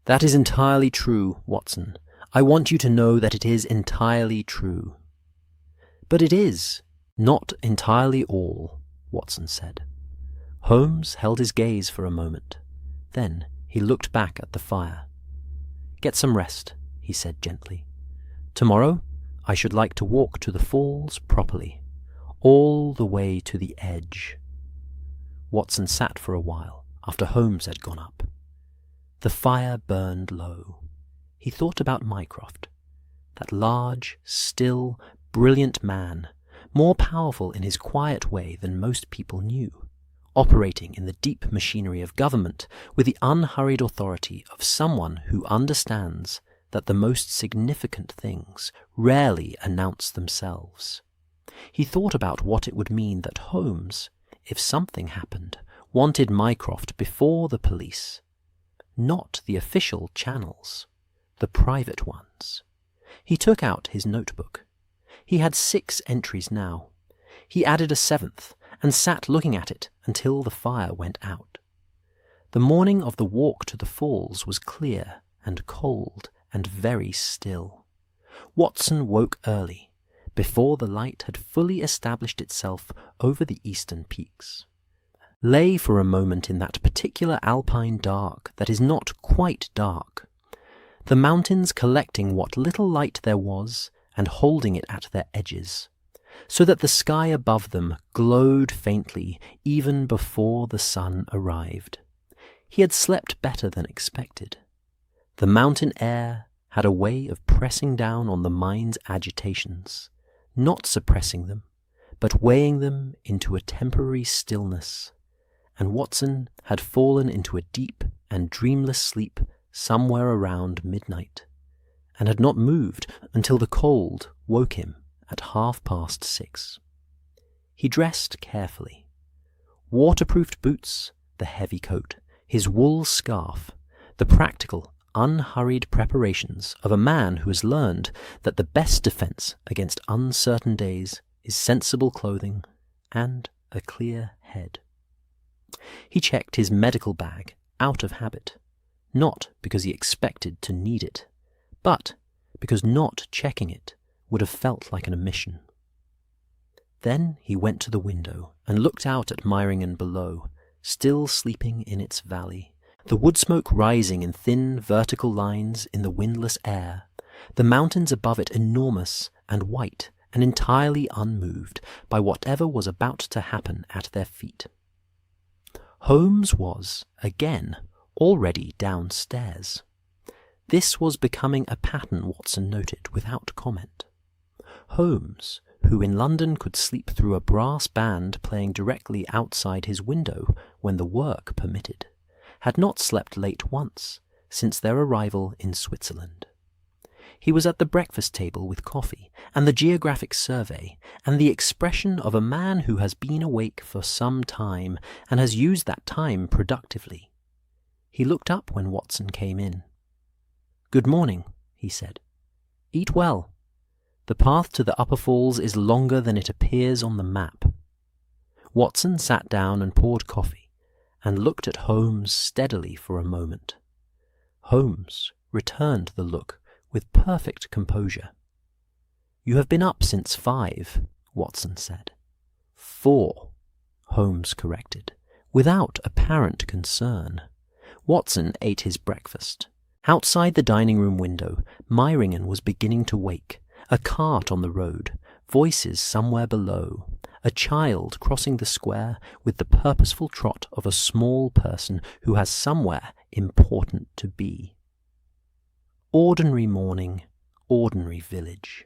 "That is entirely true, Watson. I want you to know that it is entirely true." "But it is not entirely all," Watson said. Holmes held his gaze for a moment. Then he looked back at the fire. "Get some rest," he said gently. "Tomorrow I should like to walk to the falls properly, all the way to the edge." Watson sat for a while after Holmes had gone up. The fire burned low. He thought about Mycroft, that large, still, brilliant man, more powerful in his quiet way than most people knew, operating in the deep machinery of government with the unhurried authority of someone who understands that the most significant things rarely announce themselves. He thought about what it would mean that Holmes, if something happened, wanted Mycroft before the police, not the official channels, the private ones. He took out his notebook. He had 6 entries now. He added a 7th and sat looking at it until the fire went out. The morning of the walk to the falls was clear and cold and very still. Watson woke early, before the light had fully established itself over the eastern peaks. Lay for a moment in that particular alpine dark that is not quite dark, the mountains collecting what little light there was and holding it at their edges, so that the sky above them glowed faintly even before the sun arrived. He had slept better than expected. The mountain air had a way of pressing down on the mind's agitations, not suppressing them, but weighing them into a temporary stillness, and Watson had fallen into a deep and dreamless sleep somewhere around midnight, and had not moved until the cold woke him at 6:30. He dressed carefully. Waterproofed boots, the heavy coat, his wool scarf, the practical, unhurried preparations of a man who has learned that the best defense against uncertain days is sensible clothing and a clear head. He checked his medical bag out of habit, not because he expected to need it, but because not checking it would have felt like an omission. Then he went to the window and looked out at Reimagined below, still sleeping in its valley, the wood smoke rising in thin vertical lines in the windless air, the mountains above it enormous and white and entirely unmoved by whatever was about to happen at their feet. Holmes was, again, already downstairs. This was becoming a pattern Watson noted without comment. Holmes, who in London could sleep through a brass band playing directly outside his window when the work permitted, had not slept late once since their arrival in Switzerland. He was at the breakfast table with coffee and the geographic survey and the expression of a man who has been awake for some time and has used that time productively. He looked up when Watson came in. "Good morning," he said. "Eat well. The path to the upper falls is longer than it appears on the map." Watson sat down and poured coffee and looked at Holmes steadily for a moment. Holmes returned the look with perfect composure. "You have been up since 5, Watson said. 4, Holmes corrected, without apparent concern. Watson ate his breakfast. Outside the dining room window, Meiringen was beginning to wake, a cart on the road, voices somewhere below, a child crossing the square with the purposeful trot of a small person who has somewhere important to be. Ordinary morning, ordinary village.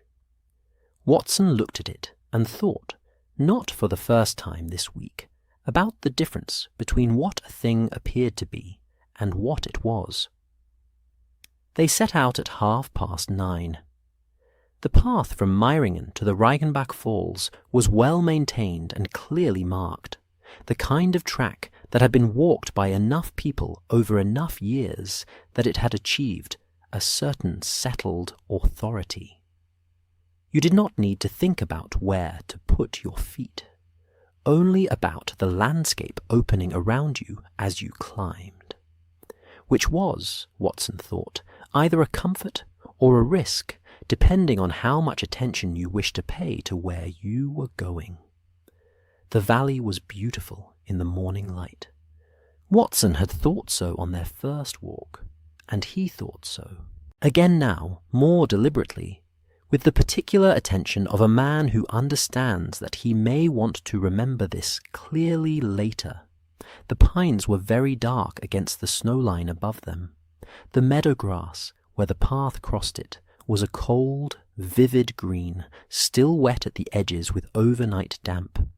Watson looked at it and thought, not for the first time this week, about the difference between what a thing appeared to be and what it was. They set out at 9:30. The path from Meiringen to the Reichenbach Falls was well maintained and clearly marked, the kind of track that had been walked by enough people over enough years that it had achieved a certain settled authority. You did not need to think about where to put your feet, only about the landscape opening around you as you climbed, which was, Watson thought, either a comfort or a risk, depending on how much attention you wished to pay to where you were going. The valley was beautiful in the morning light. Watson had thought so on their first walk, and he thought so again now, more deliberately, with the particular attention of a man who understands that he may want to remember this clearly later. The pines were very dark against the snow line above them. The meadow grass, where the path crossed it, was a cold, vivid green, still wet at the edges with overnight damp.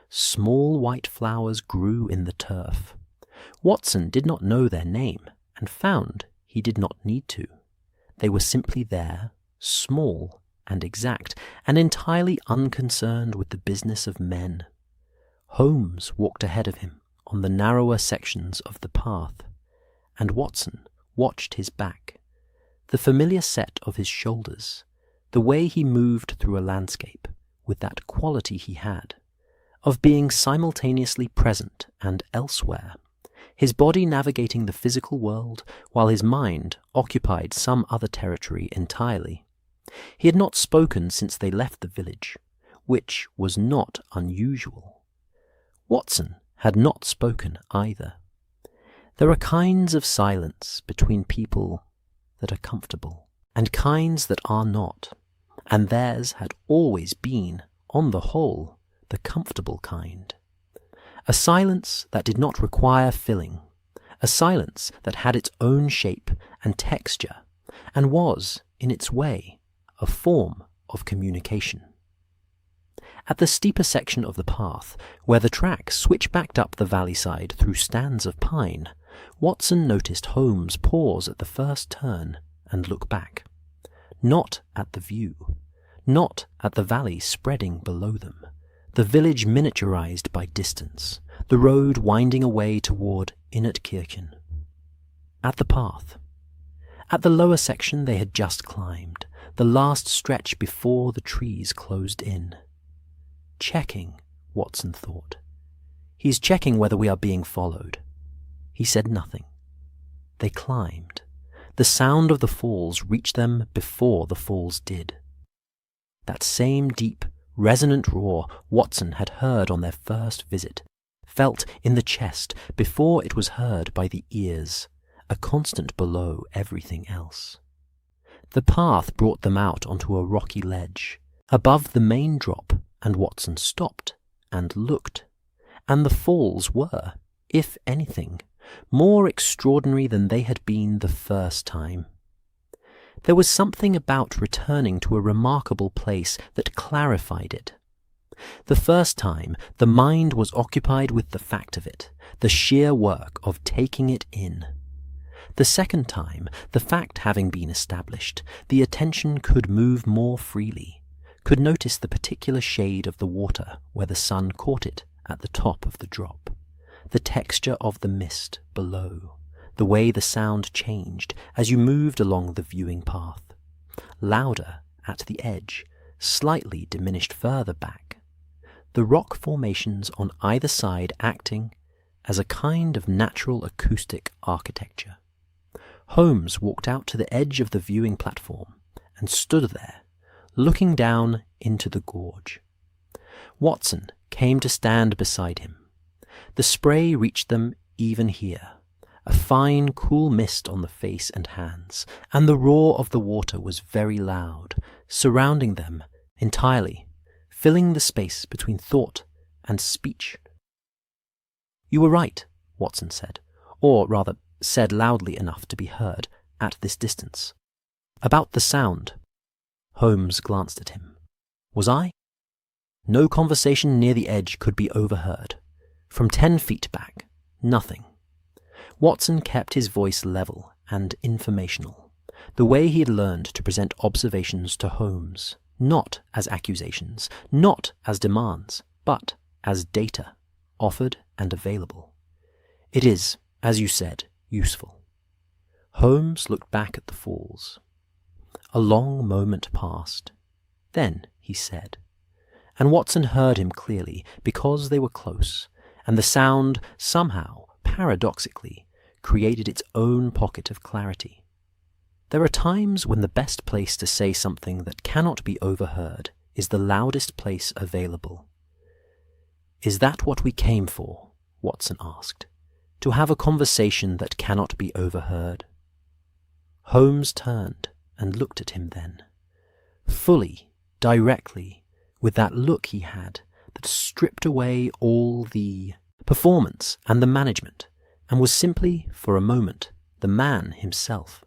Small white flowers grew in the turf. Watson did not know their name, and found he did not need to. They were simply there, small and exact, and entirely unconcerned with the business of men. Holmes walked ahead of him on the narrower sections of the path, and Watson watched his back, the familiar set of his shoulders, the way he moved through a landscape with that quality he had, of being simultaneously present and elsewhere, his body navigating the physical world while his mind occupied some other territory entirely. He had not spoken since they left the village, which was not unusual. Watson had not spoken either. There are kinds of silence between people that are comfortable, and kinds that are not, and theirs had always been, on the whole, the comfortable kind. A silence that did not require filling, a silence that had its own shape and texture, and was, in its way, a form of communication. At the steeper section of the path, where the track switch-backed up the valley side through stands of pine, Watson noticed Holmes pause at the first turn and look back, not at the view, not at the valley spreading below them, the village miniaturized by distance, the road winding away toward Innertkirchen. At the path. At the lower section they had just climbed, the last stretch before the trees closed in. Checking, Watson thought. He's checking whether we are being followed. He said nothing. They climbed. The sound of the falls reached them before the falls did. That same deep, resonant roar Watson had heard on their first visit felt in the chest before it was heard by the ears, a constant below everything else. The path brought them out onto a rocky ledge, above the main drop, and Watson stopped and looked, and the falls were, if anything, more extraordinary than they had been the first time. There was something about returning to a remarkable place that clarified it. The first time, the mind was occupied with the fact of it, the sheer work of taking it in. The second time, the fact having been established, the attention could move more freely, could notice the particular shade of the water where the sun caught it at the top of the drop, the texture of the mist below, the way the sound changed as you moved along the viewing path, louder at the edge, slightly diminished further back, the rock formations on either side acting as a kind of natural acoustic architecture. Holmes walked out to the edge of the viewing platform and stood there, looking down into the gorge. Watson came to stand beside him. The spray reached them even here, a fine, cool mist on the face and hands, and the roar of the water was very loud, surrounding them entirely, filling the space between thought and speech. "You were right," Watson said, or rather said loudly enough to be heard at this distance. "About the sound." Holmes glanced at him. "Was I?" No conversation near the edge could be overheard. From 10 feet back, nothing. Watson kept his voice level and informational, the way he had learned to present observations to Holmes, not as accusations, not as demands, but as data, offered and available. "It is, as you said, useful." Holmes looked back at the falls. A long moment passed. Then he said, and Watson heard him clearly because they were close, and the sound somehow, paradoxically, created its own pocket of clarity. There are times when the best place to say something that cannot be overheard is the loudest place available. "Is that what we came for?" Watson asked. "To have a conversation that cannot be overheard?" Holmes turned and looked at him then, fully, directly, with that look he had that stripped away all the performance and the management, and was simply, for a moment, the man himself.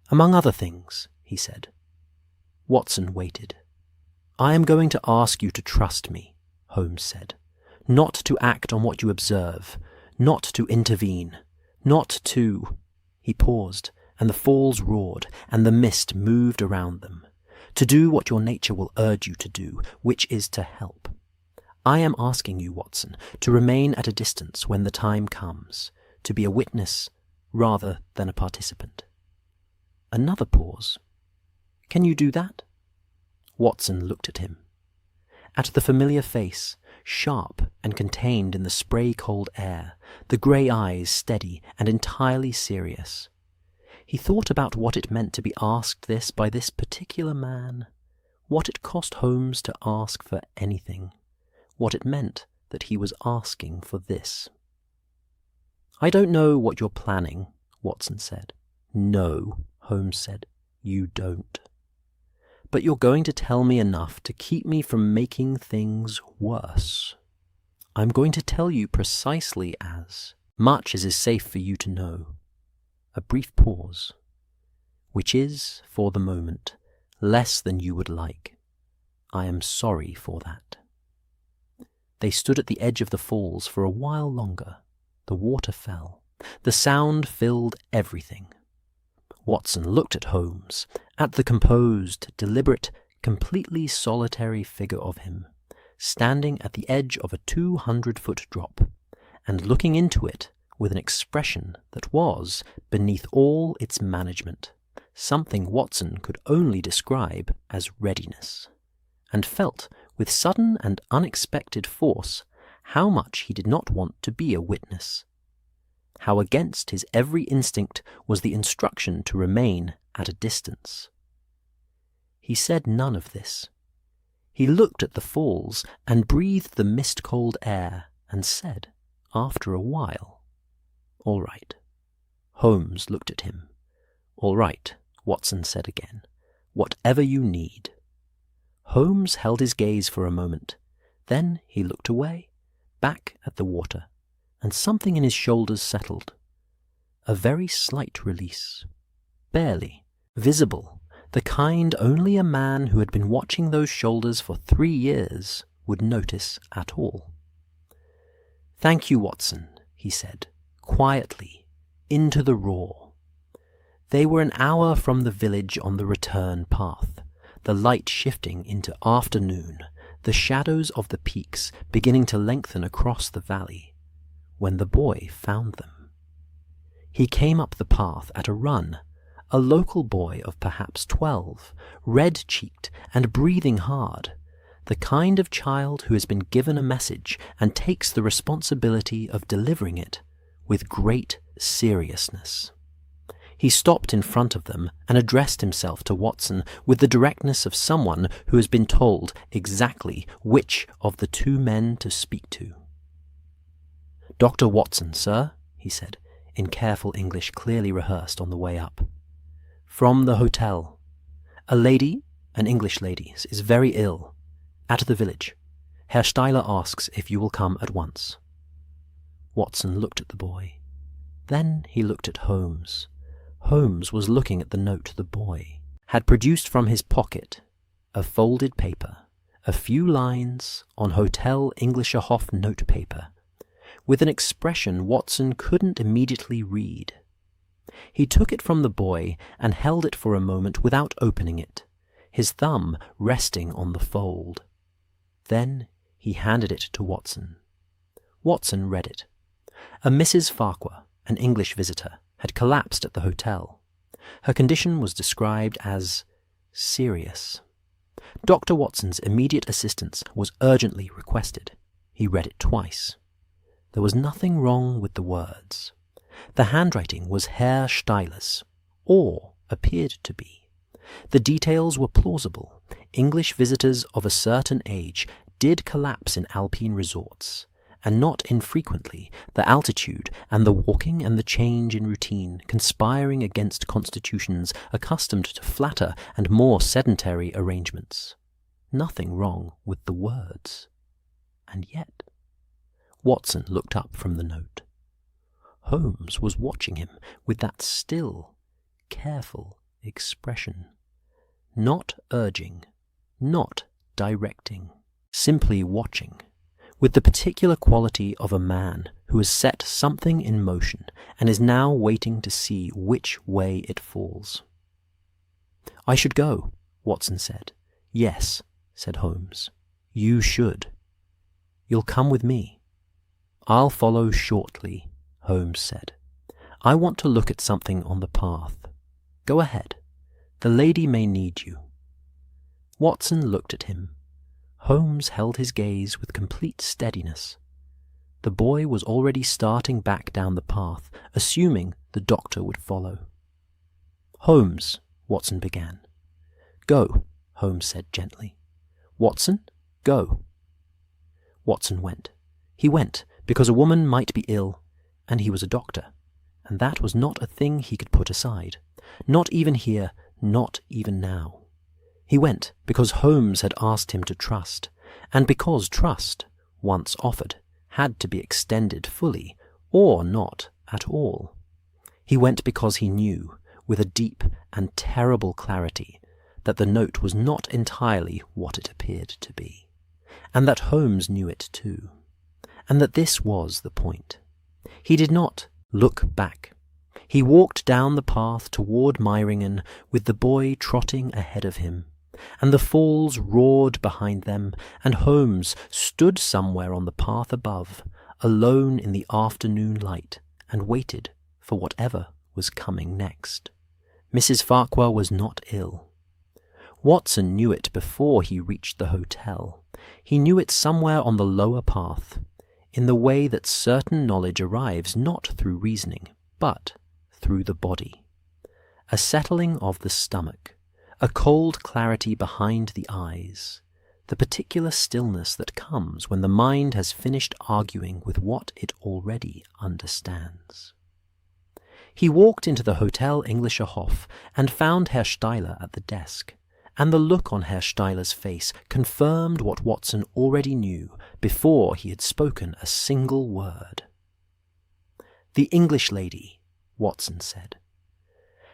"Among other things," he said. Watson waited. "I am going to ask you to trust me," Holmes said, "not to act on what you observe, not to intervene, not to—" He paused, and the falls roared, and the mist moved around them. "To do what your nature will urge you to do, which is to help. I am asking you, Watson, to remain at a distance when the time comes, to be a witness rather than a participant." Another pause. "Can you do that?" Watson looked at him. At the familiar face, sharp and contained in the spray-cold air, the grey eyes steady and entirely serious. He thought about what it meant to be asked this by this particular man, what it cost Holmes to ask for anything, what it meant that he was asking for this. "I don't know what you're planning," Watson said. "No," Holmes said, "you don't. But you're going to tell me enough to keep me from making things worse. I'm going to tell you precisely as much as is safe for you to know." A brief pause. "Which is, for the moment, less than you would like. I am sorry for that." They stood at the edge of the falls for a while longer. The water fell. The sound filled everything. Watson looked at Holmes, at the composed, deliberate, completely solitary figure of him, standing at the edge of a 200-foot drop, and looking into it with an expression that was, beneath all its management, something Watson could only describe as readiness, and felt with sudden and unexpected force how much he did not want to be a witness, how against his every instinct was the instruction to remain at a distance. He said none of this. He looked at the falls and breathed the mist-cold air and said, after a while, "All right." Holmes looked at him. "All right," Watson said again. "Whatever you need." Holmes held his gaze for a moment. Then he looked away, back at the water, and something in his shoulders settled. A very slight release. Barely visible, the kind only a man who had been watching those shoulders for 3 years would notice at all. "Thank you, Watson," he said, quietly, into the roar. They were an hour from the village on the return path, the light shifting into afternoon, the shadows of the peaks beginning to lengthen across the valley, when the boy found them. He came up the path at a run, a local boy of perhaps 12, red-cheeked and breathing hard, the kind of child who has been given a message and takes the responsibility of delivering it with great seriousness. He stopped in front of them and addressed himself to Watson with the directness of someone who has been told exactly which of the 2 men to speak to. "Dr. Watson, sir," he said, in careful English clearly rehearsed on the way up. "From the hotel. A lady, an English lady, is very ill. At the village. Herr Steiler asks if you will come at once." Watson looked at the boy. Then he looked at Holmes. Holmes was looking at the note the boy had produced from his pocket, a folded paper, a few lines on Hotel Englischer Hof notepaper, with an expression Watson couldn't immediately read. He took it from the boy and held it for a moment without opening it, his thumb resting on the fold. Then he handed it to Watson. Watson read it. A Mrs. Farquhar, an English visitor, had collapsed at the hotel. Her condition was described as serious. Dr. Watson's immediate assistance was urgently requested. He read it twice. There was nothing wrong with the words. The handwriting was Herr Steiler's, or appeared to be. The details were plausible. English visitors of a certain age did collapse in alpine resorts, and not infrequently the altitude and the walking and the change in routine conspiring against constitutions accustomed to flatter and more sedentary arrangements. Nothing wrong with the words. And yet, Watson looked up from the note. Holmes was watching him with that still, careful expression. Not urging, not directing, simply watching, with the particular quality of a man who has set something in motion and is now waiting to see which way it falls. "I should go," Watson said. "Yes," said Holmes. "You should. You'll come with me." "I'll follow shortly," Holmes said. "I want to look at something on the path. Go ahead. The lady may need you." Watson looked at him. Holmes held his gaze with complete steadiness. The boy was already starting back down the path, assuming the doctor would follow. "Holmes," Watson began. "Go," Holmes said gently. "Watson, go." Watson went. He went because a woman might be ill, and he was a doctor, and that was not a thing he could put aside. Not even here, not even now. He went because Holmes had asked him to trust, and because trust, once offered, had to be extended fully, or not at all. He went because he knew, with a deep and terrible clarity, that the note was not entirely what it appeared to be, and that Holmes knew it too, and that this was the point. He did not look back. He walked down the path toward Reimagined with the boy trotting ahead of him, and the falls roared behind them, and Holmes stood somewhere on the path above, alone in the afternoon light, and waited for whatever was coming next. Mrs. Farquhar was not ill. Watson knew it before he reached the hotel. He knew it somewhere on the lower path, in the way that certain knowledge arrives not through reasoning, but through the body. A settling of the stomach, a cold clarity behind the eyes, the particular stillness that comes when the mind has finished arguing with what it already understands. He walked into the Hotel Englischer Hof and found Herr Steiler at the desk, and the look on Herr Steiler's face confirmed what Watson already knew before he had spoken a single word. "The English lady," Watson said.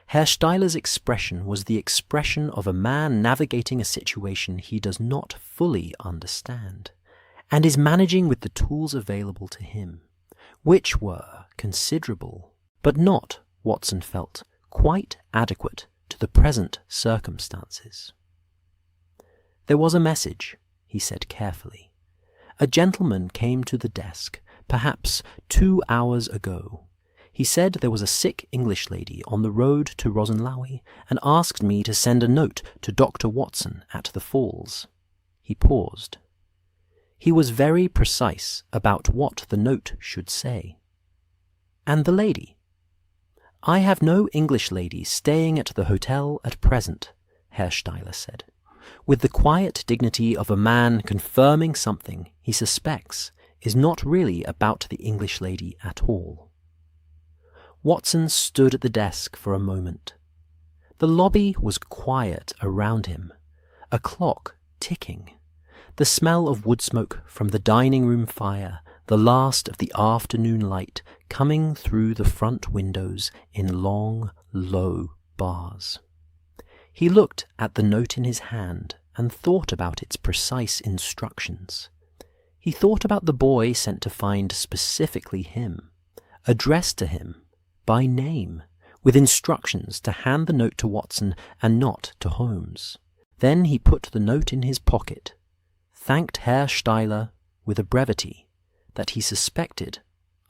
Herr Steiler's expression was the expression of a man navigating a situation he does not fully understand, and is managing with the tools available to him, which were considerable, but not, Watson felt, quite adequate to the present circumstances. "There was a message," he said carefully. "A gentleman came to the desk, perhaps 2 hours ago. He said there was a sick English lady on the road to Rosenlaui and asked me to send a note to Dr. Watson at the Falls." He paused. He was very precise about what the note should say. "And the lady?" "I have no English lady staying at the hotel at present," Herr Steiler said, with the quiet dignity of a man confirming something he suspects is not really about the English lady at all. Watson stood at the desk for a moment. The lobby was quiet around him, a clock ticking, the smell of wood smoke from the dining-room fire, the last of the afternoon light coming through the front windows in long, low bars. He looked at the note in his hand and thought about its precise instructions. He thought about the boy sent to find specifically him, addressed to him, by name, with instructions to hand the note to Watson and not to Holmes. Then he put the note in his pocket, thanked Herr Steiler with a brevity that he suspected,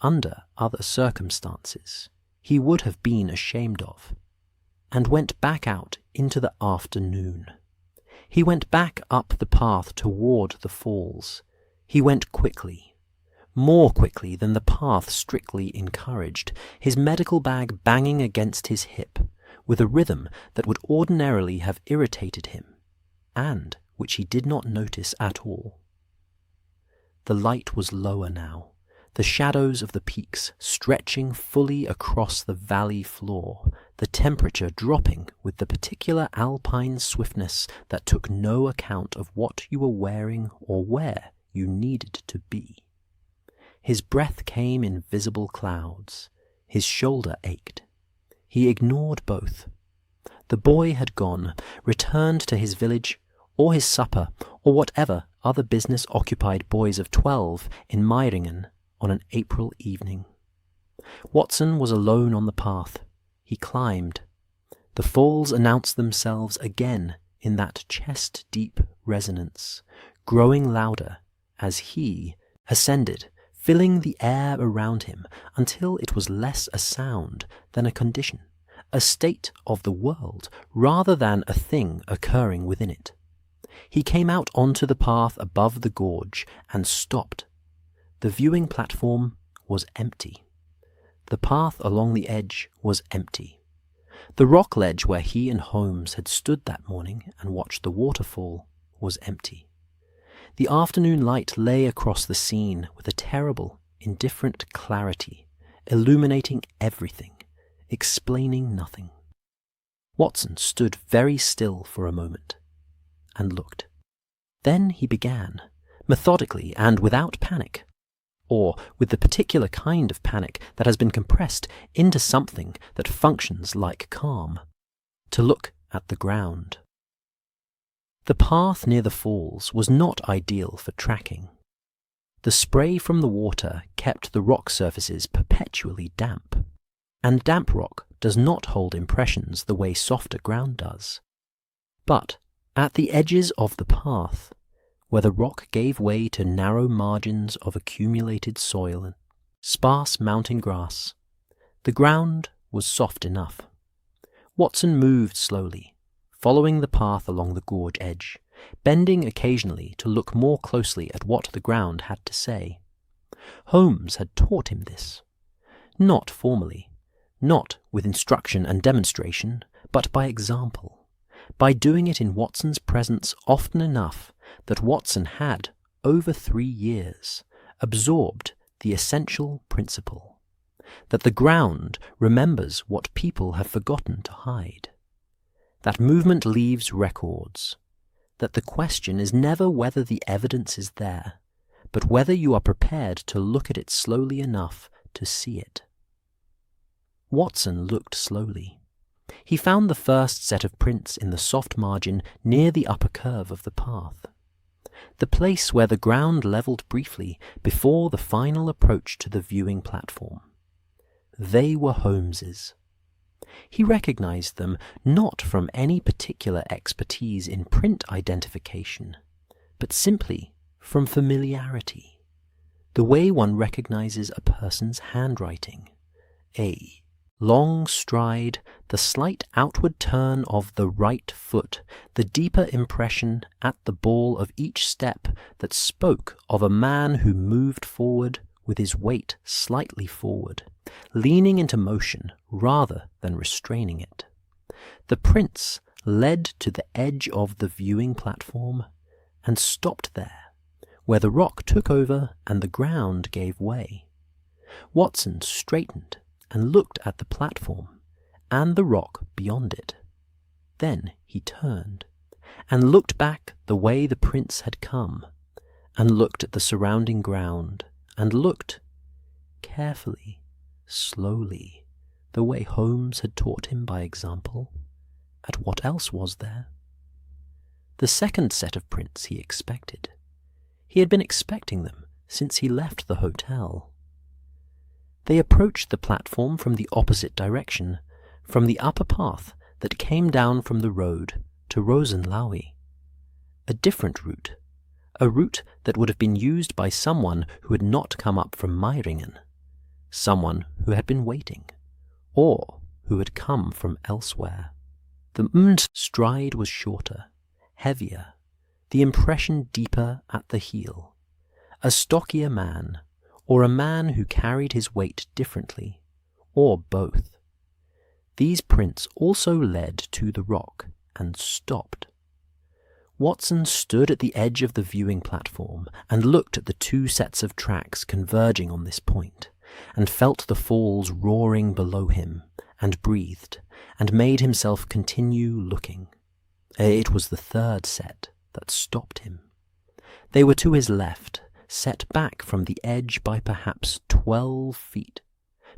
under other circumstances, he would have been ashamed of, and went back out into the afternoon. He went back up the path toward the falls. He went quickly, more quickly than the path strictly encouraged, his medical bag banging against his hip, with a rhythm that would ordinarily have irritated him, and which he did not notice at all. The light was lower now, the shadows of the peaks stretching fully across the valley floor, the temperature dropping with the particular alpine swiftness that took no account of what you were wearing or where you needed to be. His breath came in visible clouds. His shoulder ached. He ignored both. The boy had gone, returned to his village, or his supper, or whatever other business-occupied boys of 12 in Meiringen on an April evening. Watson was alone on the path. He climbed. The falls announced themselves again in that chest-deep resonance, growing louder as he ascended, filling the air around him until it was less a sound than a condition, a state of the world rather than a thing occurring within it. He came out onto the path above the gorge and stopped. The viewing platform was empty. The path along the edge was empty. The rock ledge where he and Holmes had stood that morning and watched the waterfall was empty. The afternoon light lay across the scene with a terrible, indifferent clarity, illuminating everything, explaining nothing. Watson stood very still for a moment and looked. Then he began, methodically and without panic, or with the particular kind of panic that has been compressed into something that functions like calm, to look at the ground. The path near the falls was not ideal for tracking. The spray from the water kept the rock surfaces perpetually damp, and damp rock does not hold impressions the way softer ground does. But at the edges of the path, where the rock gave way to narrow margins of accumulated soil and sparse mountain grass, the ground was soft enough. Watson moved slowly, following the path along the gorge edge, bending occasionally to look more closely at what the ground had to say. Holmes had taught him this. Not formally, not with instruction and demonstration, but by example, by doing it in Watson's presence often enough that Watson had, over 3 years, absorbed the essential principle, that the ground remembers what people have forgotten to hide, that movement leaves records, that the question is never whether the evidence is there, but whether you are prepared to look at it slowly enough to see it. Watson looked slowly. He found the first set of prints in the soft margin near the upper curve of the path, the place where the ground levelled briefly before the final approach to the viewing platform. They were Holmes's. He recognized them not from any particular expertise in print identification, but simply from familiarity, the way one recognizes a person's handwriting. A long stride, the slight outward turn of the right foot, the deeper impression at the ball of each step that spoke of a man who moved forward with his weight slightly forward, leaning into motion rather than restraining it. The prints led to the edge of the viewing platform and stopped there, where the rock took over and the ground gave way. Watson straightened and looked at the platform and the rock beyond it. Then he turned and looked back the way the prints had come, and looked at the surrounding ground, and looked carefully, slowly, the way Holmes had taught him by example, at what else was there. The second set of prints he expected. He had been expecting them since he left the hotel. They approached the platform from the opposite direction, from the upper path that came down from the road to Rosenlaui. A different route, a route that would have been used by someone who had not come up from Meiringen, someone who had been waiting, or who had come from elsewhere. The stride was shorter, heavier, the impression deeper at the heel. A stockier man, or a man who carried his weight differently, or both. These prints also led to the rock and stopped. Watson stood at the edge of the viewing platform and looked at the 2 sets of tracks converging on this point, and felt the falls roaring below him, and breathed, and made himself continue looking. It was the 3rd set that stopped him. They were to his left, set back from the edge by perhaps 12 feet,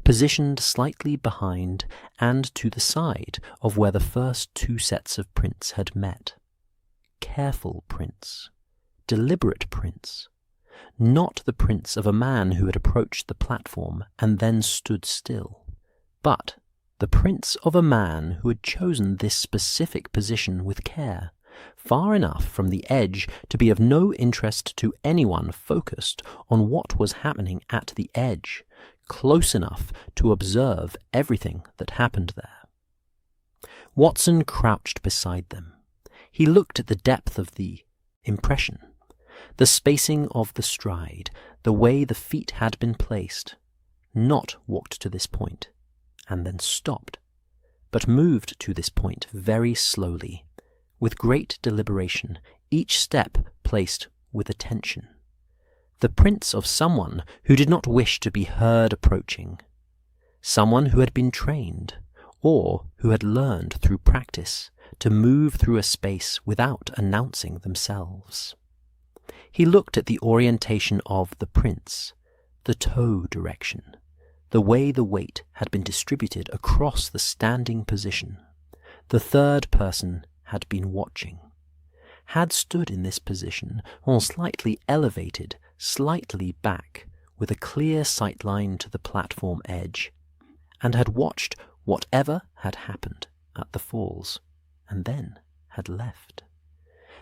positioned slightly behind and to the side of where the first 2 sets of prints had met. Careful prints, deliberate prints, not the prints of a man who had approached the platform and then stood still, but the prints of a man who had chosen this specific position with care, far enough from the edge to be of no interest to anyone focused on what was happening at the edge, close enough to observe everything that happened there. Watson crouched beside them. He looked at the depth of the impression, the spacing of the stride, the way the feet had been placed, not walked to this point, and then stopped, but moved to this point very slowly, with great deliberation, each step placed with attention. The prints of someone who did not wish to be heard approaching, someone who had been trained, or who had learned through practice to move through a space without announcing themselves. He looked at the orientation of the prints, the toe direction, the way the weight had been distributed across the standing position. The 3rd person had been watching, had stood in this position or slightly elevated, slightly back, with a clear sightline to the platform edge, and had watched whatever had happened at the falls, and then had left.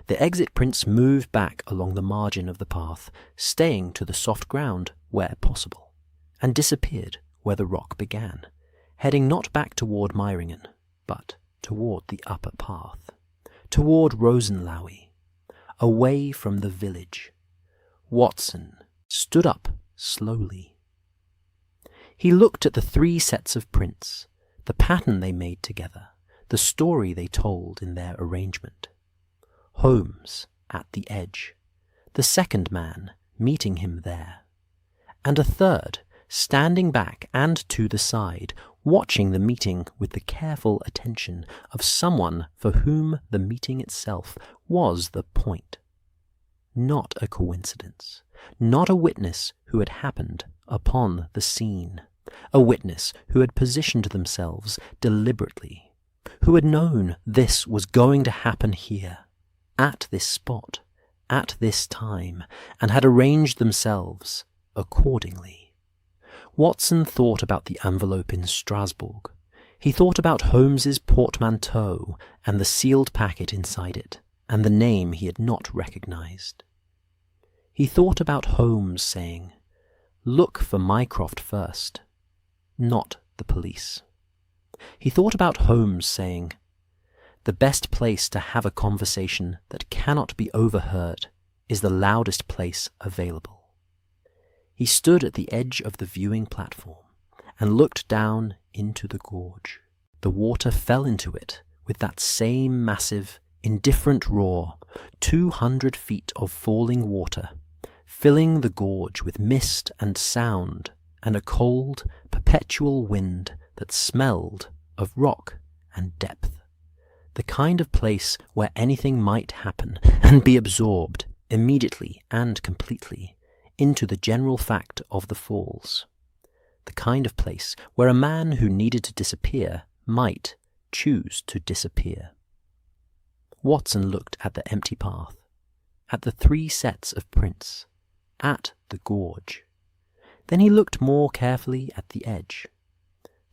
The exit prints moved back along the margin of the path, staying to the soft ground where possible, and disappeared where the rock began, heading not back toward Meiringen, but toward the upper path, toward Rosenlaui, away from the village. Watson stood up slowly. He looked at the 3 sets of prints, the pattern they made together, the story they told in their arrangement. Holmes at the edge, the second man meeting him there, and a third standing back and to the side, watching the meeting with the careful attention of someone for whom the meeting itself was the point. Not a coincidence, not a witness who had happened upon the scene, a witness who had positioned themselves deliberately, who had known this was going to happen here, at this spot, at this time, and had arranged themselves accordingly. Watson thought about the envelope in Strasbourg. He thought about Holmes's portmanteau and the sealed packet inside it, and the name he had not recognized. He thought about Holmes saying, "Look for Mycroft first," not the police. He thought about Holmes saying, "The best place to have a conversation that cannot be overheard is the loudest place available." He stood at the edge of the viewing platform and looked down into the gorge. The water fell into it with that same massive, indifferent roar, 200 feet of falling water, filling the gorge with mist and sound and a cold, perpetual wind that smelled of rock and depth. The kind of place where anything might happen and be absorbed immediately and completely into the general fact of the falls. The kind of place where a man who needed to disappear might choose to disappear. Watson looked at the empty path, at the 3 sets of prints, at the gorge. Then he looked more carefully at the edge.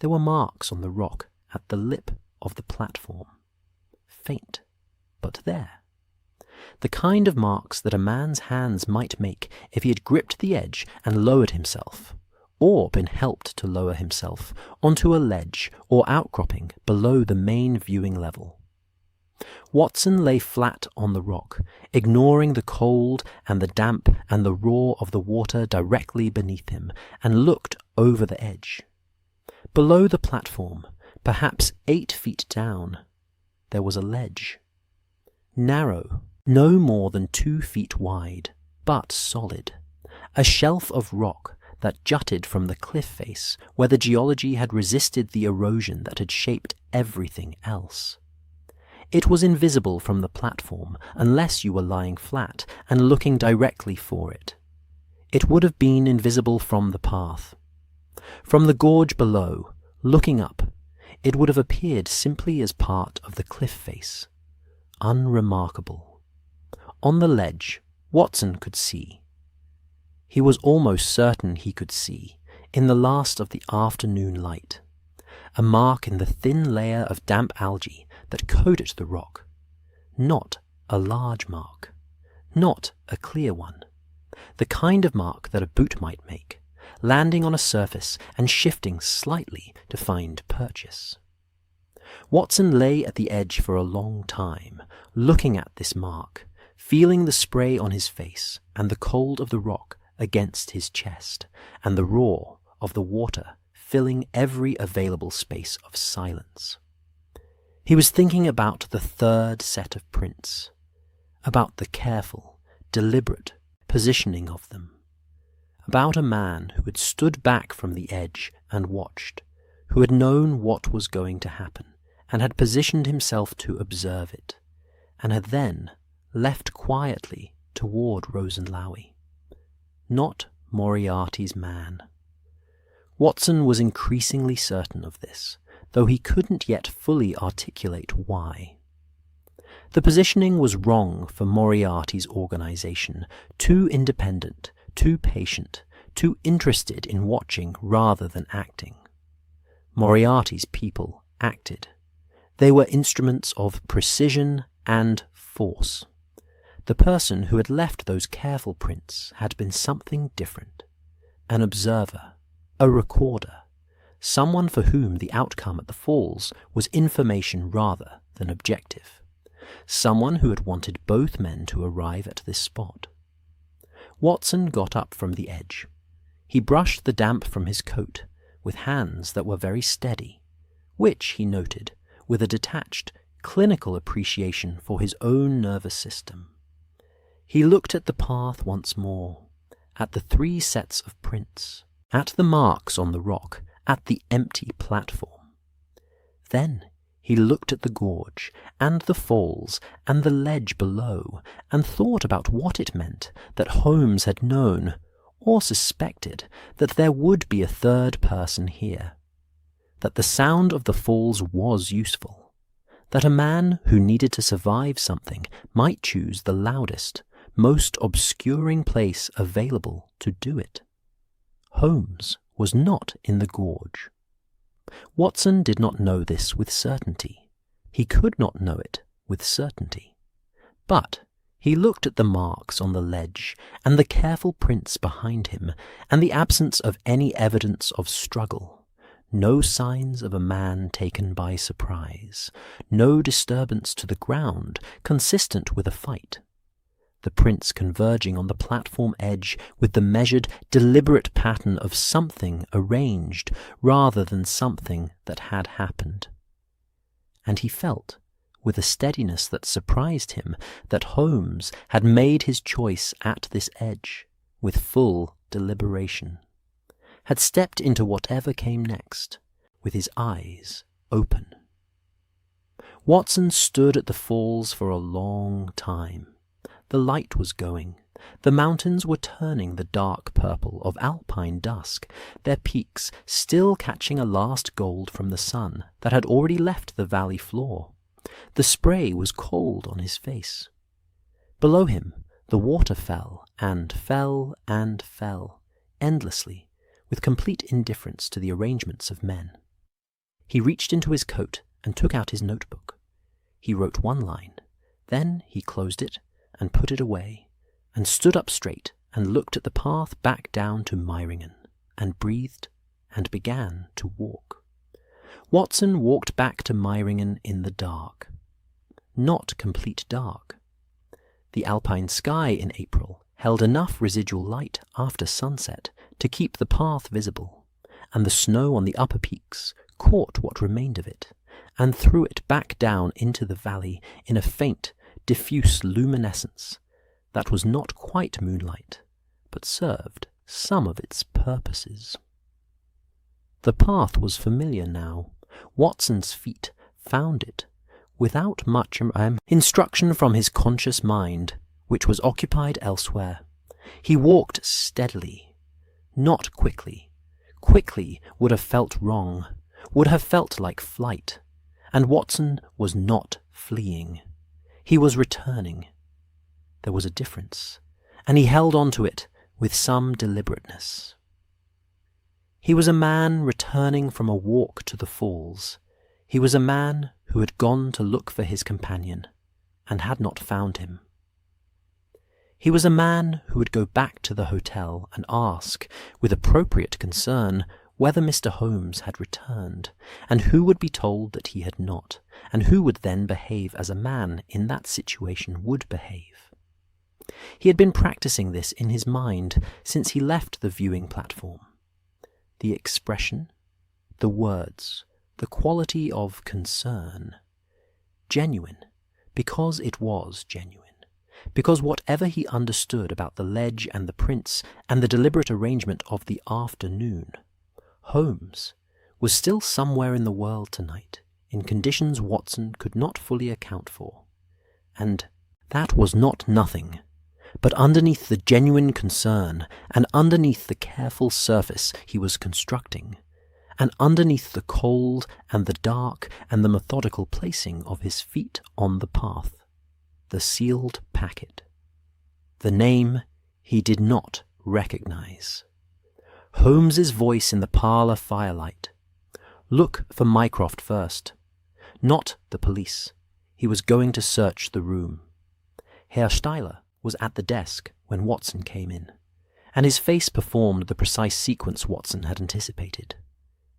There were marks on the rock at the lip of the platform. Faint, but there. The kind of marks that a man's hands might make if he had gripped the edge and lowered himself, or been helped to lower himself onto a ledge or outcropping below the main viewing level. Watson lay flat on the rock, ignoring the cold and the damp and the roar of the water directly beneath him, and looked over the edge. Below the platform, perhaps 8 feet down, there was a ledge. Narrow, no more than 2 feet wide, but solid. A shelf of rock that jutted from the cliff face where the geology had resisted the erosion that had shaped everything else. It was invisible from the platform unless you were lying flat and looking directly for it. It would have been invisible from the path. From the gorge below, looking up, it would have appeared simply as part of the cliff face. Unremarkable. On the ledge, Watson could see. He was almost certain he could see, in the last of the afternoon light, a mark in the thin layer of damp algae that coated the rock. Not a large mark, not a clear one, the kind of mark that a boot might make, landing on a surface and shifting slightly to find purchase. Watson lay at the edge for a long time, looking at this mark, feeling the spray on his face and the cold of the rock against his chest, and the roar of the water filling every available space of silence. He was thinking about the 3rd set of prints, about the careful, deliberate positioning of them, about a man who had stood back from the edge and watched, who had known what was going to happen, and had positioned himself to observe it, and had then left quietly toward Rosenlaui. Not Moriarty's man. Watson was increasingly certain of this, though he couldn't yet fully articulate why. The positioning was wrong for Moriarty's organization, too independent, too patient, too interested in watching rather than acting. Moriarty's people acted. They were instruments of precision and force. The person who had left those careful prints had been something different, an observer, a recorder, someone for whom the outcome at the falls was information rather than objective, someone who had wanted both men to arrive at this spot. Watson got up from the edge. He brushed the damp from his coat with hands that were very steady, which, he noted, with a detached, clinical appreciation for his own nervous system. He looked at the path once more, at the 3 sets of prints, at the marks on the rock, at the empty platform. Then he looked at the gorge, and the falls, and the ledge below, and thought about what it meant that Holmes had known, or suspected, that there would be a third person here, that the sound of the falls was useful, that a man who needed to survive something might choose the loudest, most obscuring place available to do it. Holmes was not in the gorge. Watson did not know this with certainty. He could not know it with certainty. But he looked at the marks on the ledge and the careful prints behind him and the absence of any evidence of struggle. No signs of a man taken by surprise. No disturbance to the ground consistent with a fight. The prints converging on the platform edge with the measured, deliberate pattern of something arranged rather than something that had happened. And he felt, with a steadiness that surprised him, that Holmes had made his choice at this edge, with full deliberation, had stepped into whatever came next, with his eyes open. Watson stood at the falls for a long time. The light was going. The mountains were turning the dark purple of alpine dusk, their peaks still catching a last gold from the sun that had already left the valley floor. The spray was cold on his face. Below him, the water fell and fell and fell, endlessly, with complete indifference to the arrangements of men. He reached into his coat and took out his notebook. He wrote 1 line. Then he closed it and put it away, and stood up straight and looked at the path back down to Meiringen, and breathed and began to walk. Watson walked back to Meiringen in the dark. Not complete dark. The alpine sky in April held enough residual light after sunset to keep the path visible, and the snow on the upper peaks caught what remained of it, and threw it back down into the valley in a faint, diffuse luminescence that was not quite moonlight, but served some of its purposes. The path was familiar now. Watson's feet found it, without much instruction from his conscious mind, which was occupied elsewhere. He walked steadily, not quickly. Quickly would have felt wrong, would have felt like flight, and Watson was not fleeing. He was returning. There was a difference, and he held on to it with some deliberateness. He was a man returning from a walk to the falls. He was a man who had gone to look for his companion, and had not found him. He was a man who would go back to the hotel and ask, with appropriate concern, whether Mr. Holmes had returned, and who would be told that he had not, and who would then behave as a man in that situation would behave. He had been practicing this in his mind since he left the viewing platform. The expression, the words, the quality of concern. Genuine, because it was genuine. Because whatever he understood about the ledge and the prints and the deliberate arrangement of the afternoon, Holmes was still somewhere in the world tonight, in conditions Watson could not fully account for. And that was not nothing. But underneath the genuine concern, and underneath the careful surface he was constructing, and underneath the cold and the dark and the methodical placing of his feet on the path, the sealed packet. The name he did not recognize. Holmes's voice in the parlour firelight. Look for Mycroft first. Not the police. He was going to search the room. Herr Steiler was at the desk when Watson came in, and his face performed the precise sequence Watson had anticipated.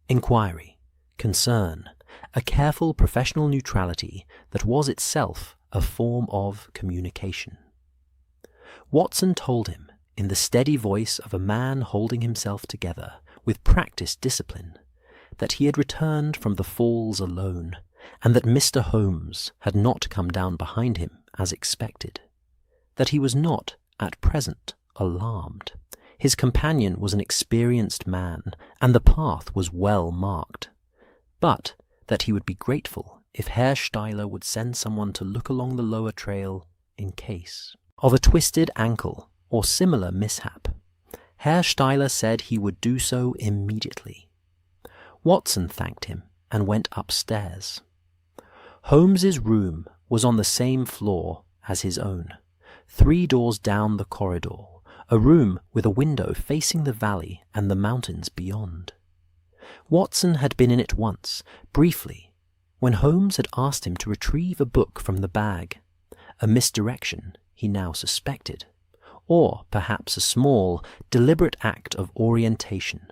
Inquiry, concern, a careful professional neutrality that was itself a form of communication. Watson told him, in the steady voice of a man holding himself together with practiced discipline, that he had returned from the falls alone, and that Mr. Holmes had not come down behind him as expected, that he was not, at present, alarmed. His companion was an experienced man, and the path was well marked. But that he would be grateful if Herr Steiler would send someone to look along the lower trail in case of a twisted ankle or similar mishap. Herr Steiler said he would do so immediately. Watson thanked him and went upstairs. Holmes's room was on the same floor as his own, 3 doors down the corridor, a room with a window facing the valley and the mountains beyond. Watson had been in it once, briefly, when Holmes had asked him to retrieve a book from the bag, a misdirection he now suspected, or perhaps a small, deliberate act of orientation,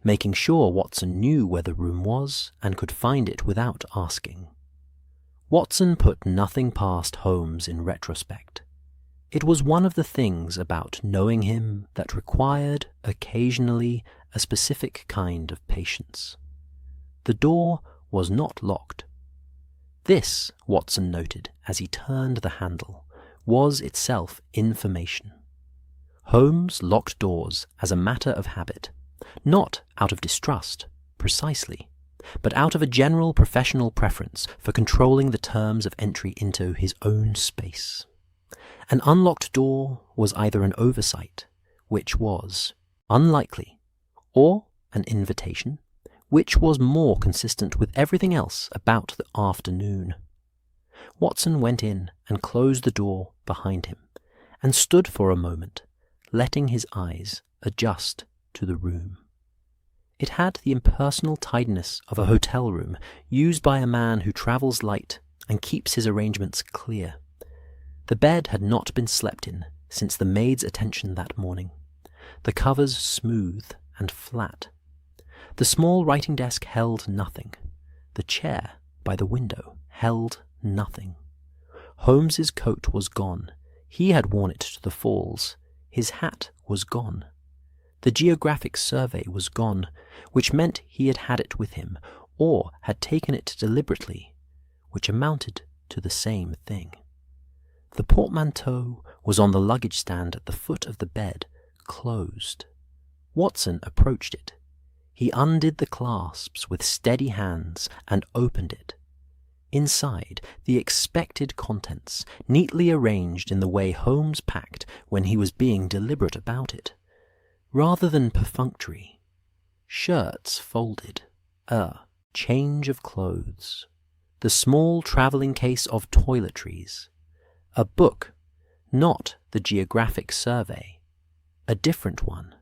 making sure Watson knew where the room was and could find it without asking. Watson put nothing past Holmes in retrospect. It was one of the things about knowing him that required, occasionally, a specific kind of patience. The door was not locked. This, Watson noted as he turned the handle, was itself information. Holmes locked doors as a matter of habit, not out of distrust, precisely, but out of a general professional preference for controlling the terms of entry into his own space. An unlocked door was either an oversight, which was unlikely, or an invitation, which was more consistent with everything else about the afternoon. Watson went in and closed the door behind him, and stood for a moment, letting his eyes adjust to the room. It had the impersonal tidiness of a hotel room used by a man who travels light and keeps his arrangements clear. The bed had not been slept in since the maid's attention that morning, the covers smooth and flat. The small writing desk held nothing. The chair by the window held nothing. Holmes's coat was gone. He had worn it to the falls. His hat was gone. The geographic survey was gone, which meant he had had it with him, or had taken it deliberately, which amounted to the same thing. The portmanteau was on the luggage stand at the foot of the bed, closed. Watson approached it. He undid the clasps with steady hands and opened it. Inside, the expected contents, neatly arranged in the way Holmes packed when he was being deliberate about it, rather than perfunctory. Shirts folded, a change of clothes, the small travelling case of toiletries, a book, not the geographic survey, a different one,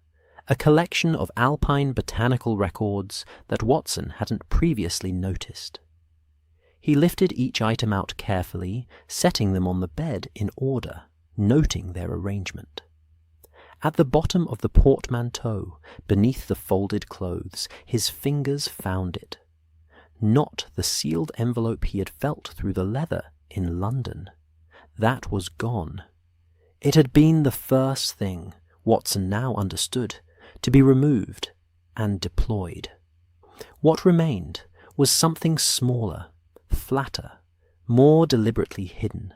a collection of alpine botanical records that Watson hadn't previously noticed. He lifted each item out carefully, setting them on the bed in order, noting their arrangement. At the bottom of the portmanteau, beneath the folded clothes, his fingers found it. Not the sealed envelope he had felt through the leather in London. That was gone. It had been the first thing, Watson now understood, to be removed and deployed. What remained was something smaller, flatter, more deliberately hidden.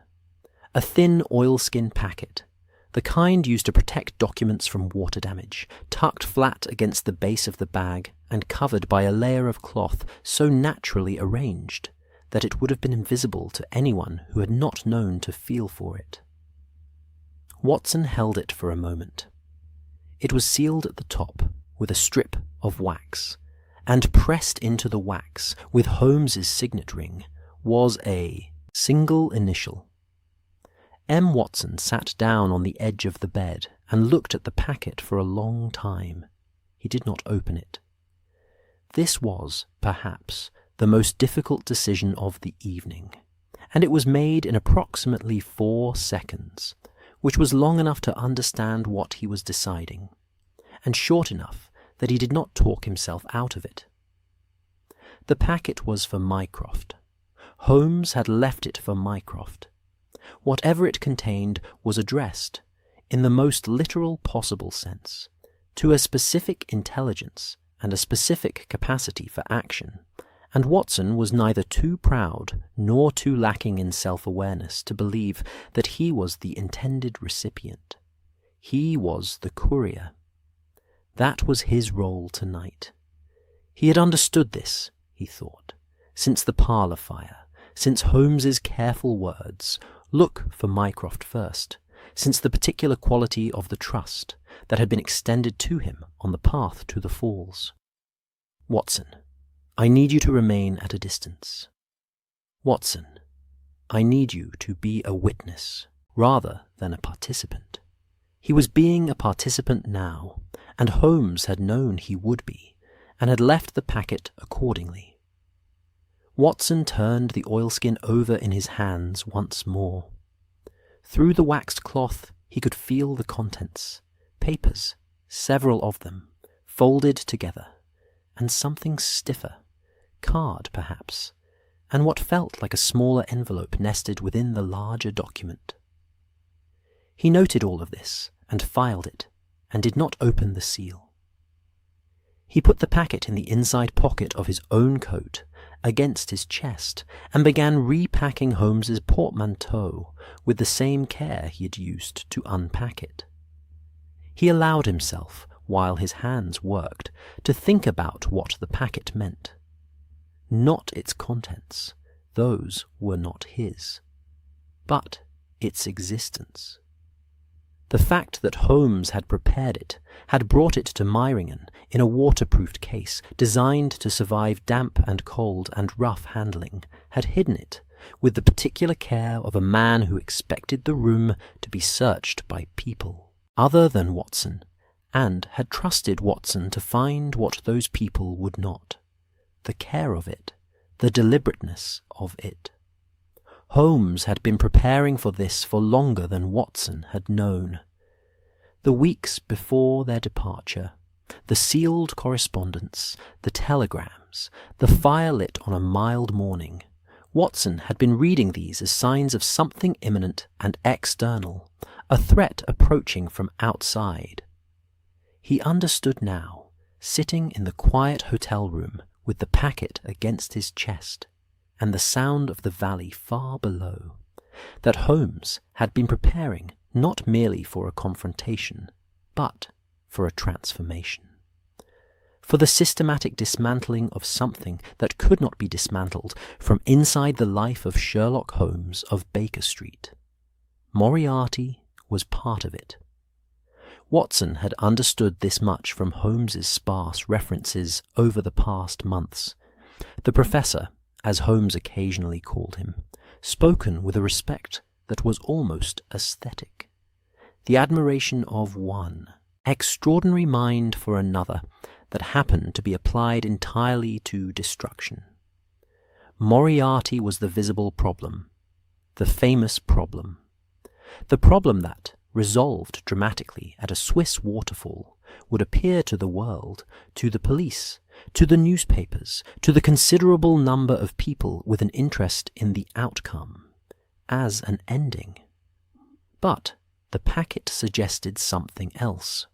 A thin oilskin packet, the kind used to protect documents from water damage, tucked flat against the base of the bag and covered by a layer of cloth so naturally arranged that it would have been invisible to anyone who had not known to feel for it. Watson held it for a moment. It was sealed at the top with a strip of wax, and pressed into the wax with Holmes's signet ring was a single initial. M. Watson sat down on the edge of the bed and looked at the packet for a long time. He did not open it. This was, perhaps, the most difficult decision of the evening, and it was made in approximately 4 seconds, which was long enough to understand what he was deciding, and short enough that he did not talk himself out of it. The packet was for Mycroft. Holmes had left it for Mycroft. Whatever it contained was addressed, in the most literal possible sense, to a specific intelligence and a specific capacity for action, and Watson was neither too proud nor too lacking in self-awareness to believe that he was the intended recipient. He was the courier. That was his role tonight. He had understood this, he thought, since the parlour fire, since Holmes's careful words, "Look for Mycroft first," since the particular quality of the trust that had been extended to him on the path to the falls. "Watson, I need you to remain at a distance. Watson, I need you to be a witness rather than a participant." He was being a participant now, and Holmes had known he would be, and had left the packet accordingly. Watson turned the oilskin over in his hands once more. Through the waxed cloth he could feel the contents, papers, several of them, folded together, and something stiffer, card perhaps, and what felt like a smaller envelope nested within the larger document. He noted all of this and filed it, and did not open the seal. He put the packet in the inside pocket of his own coat, against his chest, and began repacking Holmes's portmanteau with the same care he had used to unpack it. He allowed himself, while his hands worked, to think about what the packet meant. Not its contents, those were not his, but its existence. The fact that Holmes had prepared it, had brought it to Meiringen in a waterproofed case designed to survive damp and cold and rough handling, had hidden it with the particular care of a man who expected the room to be searched by people other than Watson, and had trusted Watson to find what those people would not. The care of it, the deliberateness of it. Holmes had been preparing for this for longer than Watson had known. The weeks before their departure, the sealed correspondence, the telegrams, the fire lit on a mild morning, Watson had been reading these as signs of something imminent and external, a threat approaching from outside. He understood now, sitting in the quiet hotel room with the packet against his chest, and the sound of the valley far below, that Holmes had been preparing not merely for a confrontation, but for a transformation. For the systematic dismantling of something that could not be dismantled from inside the life of Sherlock Holmes of Baker Street. Moriarty was part of it. Watson had understood this much from Holmes's sparse references over the past months. The professor, as Holmes occasionally called him, spoken with a respect that was almost aesthetic. The admiration of one extraordinary mind for another that happened to be applied entirely to destruction. Moriarty was the visible problem, the famous problem. The problem that, resolved dramatically at a Swiss waterfall, would appear to the world, to the police, to the newspapers, to the considerable number of people with an interest in the outcome, as an ending. But the packet suggested something else.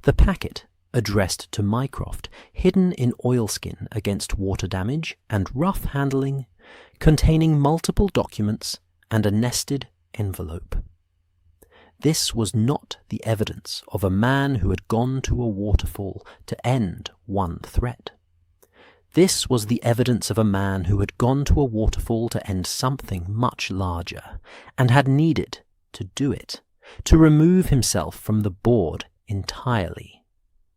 The packet, addressed to Mycroft, hidden in oilskin against water damage and rough handling, containing multiple documents and a nested envelope. This was not the evidence of a man who had gone to a waterfall to end one threat. This was the evidence of a man who had gone to a waterfall to end something much larger, and had needed to do it, to remove himself from the board entirely,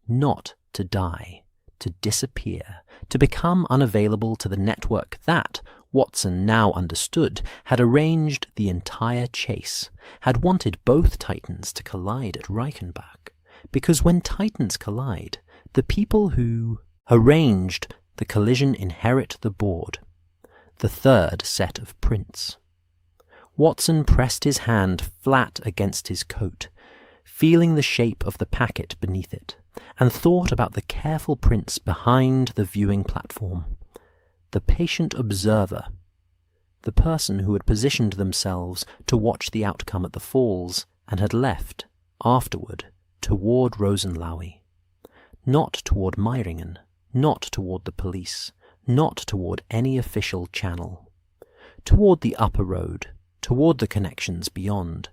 not to die, to disappear, to become unavailable to the network that, Watson now understood, had arranged the entire chase, had wanted both Titans to collide at Reichenbach, because when Titans collide, the people who arranged the collision inherit the board, the third set of prints. Watson pressed his hand flat against his coat, feeling the shape of the packet beneath it, and thought about the careful prints behind the viewing platform. The patient observer, the person who had positioned themselves to watch the outcome at the falls and had left, afterward, toward Rosenlaui. Not toward Meiringen, not toward the police, not toward any official channel. Toward the upper road, toward the connections beyond,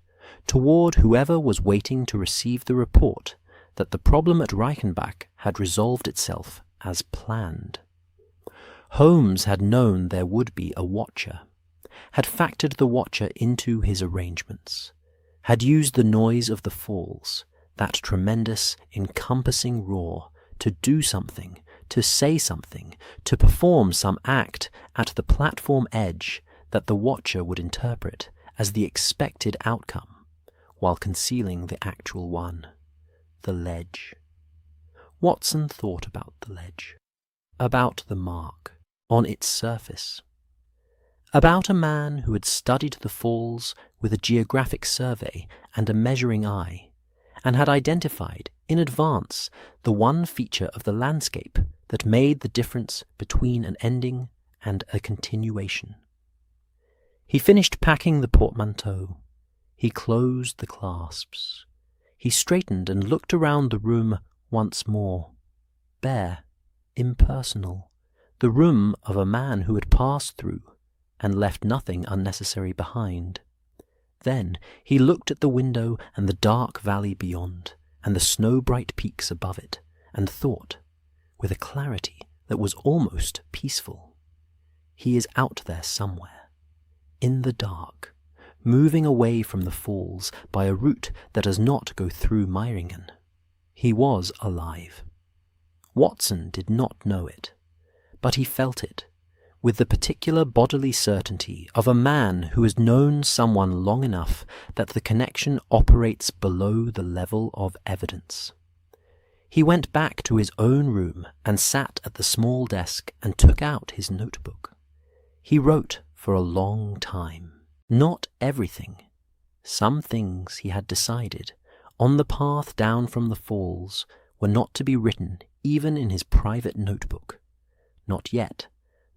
toward whoever was waiting to receive the report that the problem at Reichenbach had resolved itself as planned. Holmes had known there would be a watcher, had factored the watcher into his arrangements, had used the noise of the falls, that tremendous, encompassing roar, to do something, to say something, to perform some act at the platform edge that the watcher would interpret as the expected outcome, while concealing the actual one, the ledge. Watson thought about the ledge, about the mark on its surface, about a man who had studied the falls with a geographic survey and a measuring eye, and had identified in advance the one feature of the landscape that made the difference between an ending and a continuation. He finished packing the portmanteau. He closed the clasps. He straightened and looked around the room once more. Bare, impersonal, the room of a man who had passed through and left nothing unnecessary behind. Then he looked at the window and the dark valley beyond, and the snow-bright peaks above it, and thought, with a clarity that was almost peaceful, he is out there somewhere, in the dark, moving away from the falls by a route that does not go through Reimagined. He was alive. Watson did not know it, but he felt it, with the particular bodily certainty of a man who has known someone long enough that the connection operates below the level of evidence. He went back to his own room and sat at the small desk and took out his notebook. He wrote for a long time. Not everything. Some things he had decided, on the path down from the falls, were not to be written even in his private notebook. Not yet.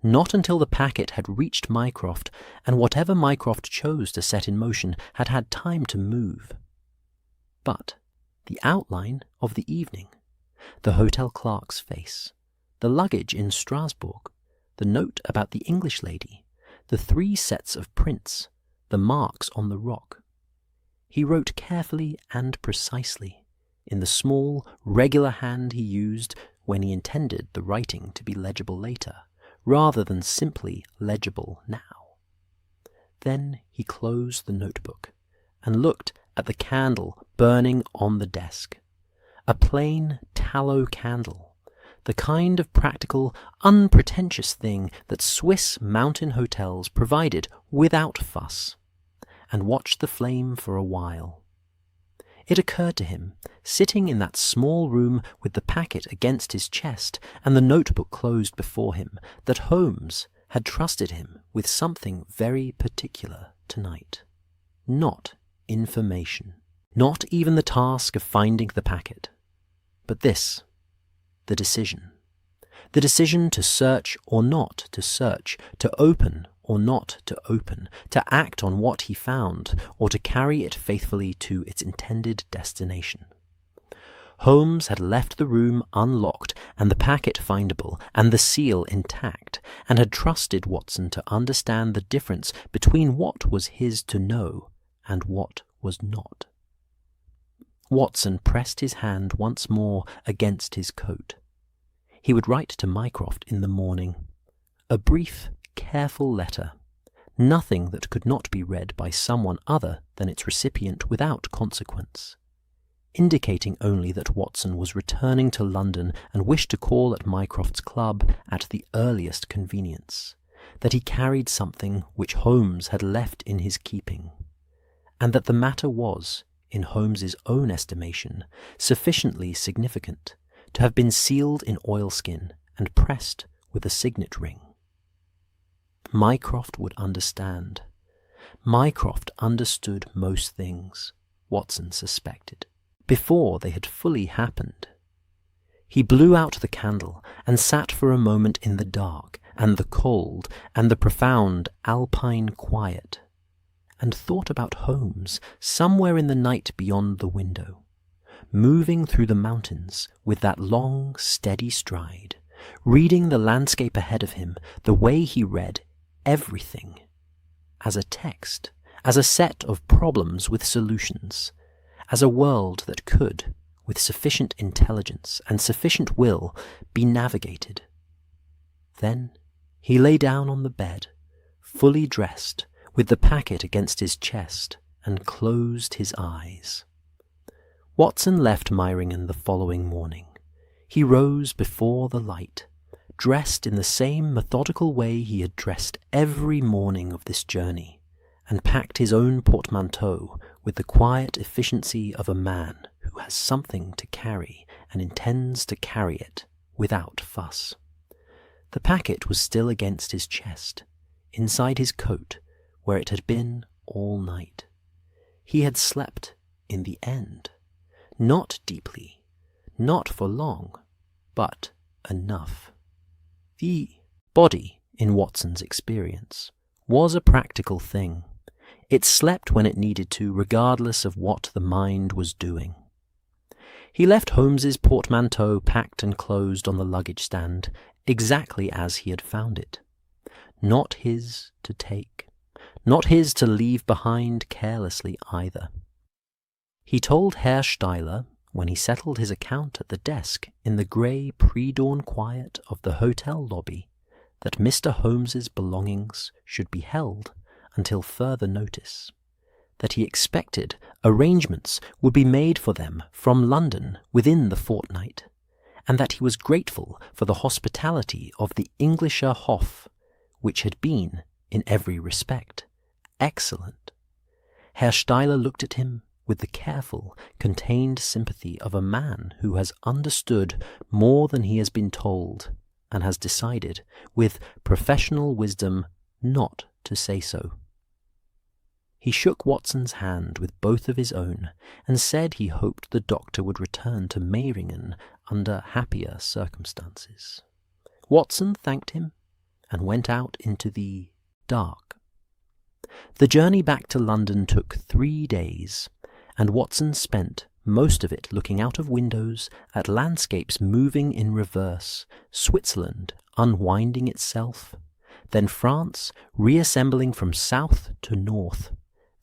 Not until the packet had reached Mycroft, and whatever Mycroft chose to set in motion had had time to move. But the outline of the evening, the hotel clerk's face, the luggage in Strasbourg, the note about the English lady, the 3 sets of prints, the marks on the rock. He wrote carefully and precisely, in the small, regular hand he used when he intended the writing to be legible later, rather than simply legible now. Then he closed the notebook and looked at the candle burning on the desk. A plain tallow candle, the kind of practical, unpretentious thing that Swiss mountain hotels provided without fuss, and watched the flame for a while. It occurred to him, sitting in that small room with the packet against his chest and the notebook closed before him, that Holmes had trusted him with something very particular tonight. Not information, not even the task of finding the packet, but this, the decision. The decision to search or not to search, to open or not to open, to act on what he found, or to carry it faithfully to its intended destination. Holmes had left the room unlocked and the packet findable and the seal intact, and had trusted Watson to understand the difference between what was his to know and what was not. Watson pressed his hand once more against his coat. He would write to Mycroft in the morning. A brief, careful letter, nothing that could not be read by someone other than its recipient without consequence, indicating only that Watson was returning to London and wished to call at Mycroft's club at the earliest convenience, that he carried something which Holmes had left in his keeping, and that the matter was, in Holmes's own estimation, sufficiently significant to have been sealed in oilskin and pressed with a signet ring. Mycroft would understand. Mycroft understood most things, Watson suspected, before they had fully happened. He blew out the candle and sat for a moment in the dark and the cold and the profound alpine quiet, and thought about Holmes somewhere in the night beyond the window, moving through the mountains with that long, steady stride, reading the landscape ahead of him the way he read everything, as a text, as a set of problems with solutions, as a world that could, with sufficient intelligence and sufficient will, be navigated. Then he lay down on the bed, fully dressed, with the packet against his chest, and closed his eyes. Watson left Meiringen the following morning. He rose before the light, dressed in the same methodical way he had dressed every morning of this journey, and packed his own portmanteau with the quiet efficiency of a man who has something to carry and intends to carry it without fuss. The packet was still against his chest, inside his coat, where it had been all night. He had slept in the end, not deeply, not for long, but enough. The body, in Watson's experience, was a practical thing. It slept when it needed to, regardless of what the mind was doing. He left Holmes's portmanteau packed and closed on the luggage stand, exactly as he had found it. Not his to take, not his to leave behind carelessly either. He told Herr Steiler, when he settled his account at the desk in the grey pre-dawn quiet of the hotel lobby, that Mr. Holmes's belongings should be held until further notice, that he expected arrangements would be made for them from London within the fortnight, and that he was grateful for the hospitality of the Englischer Hof, which had been, in every respect, excellent. Herr Steiler looked at him with the careful, contained sympathy of a man who has understood more than he has been told, and has decided, with professional wisdom, not to say so. He shook Watson's hand with both of his own, and said he hoped the doctor would return to Meiringen under happier circumstances. Watson thanked him, and went out into the dark. The journey back to London took 3 days, and Watson spent most of it looking out of windows at landscapes moving in reverse, Switzerland unwinding itself, then France reassembling from south to north,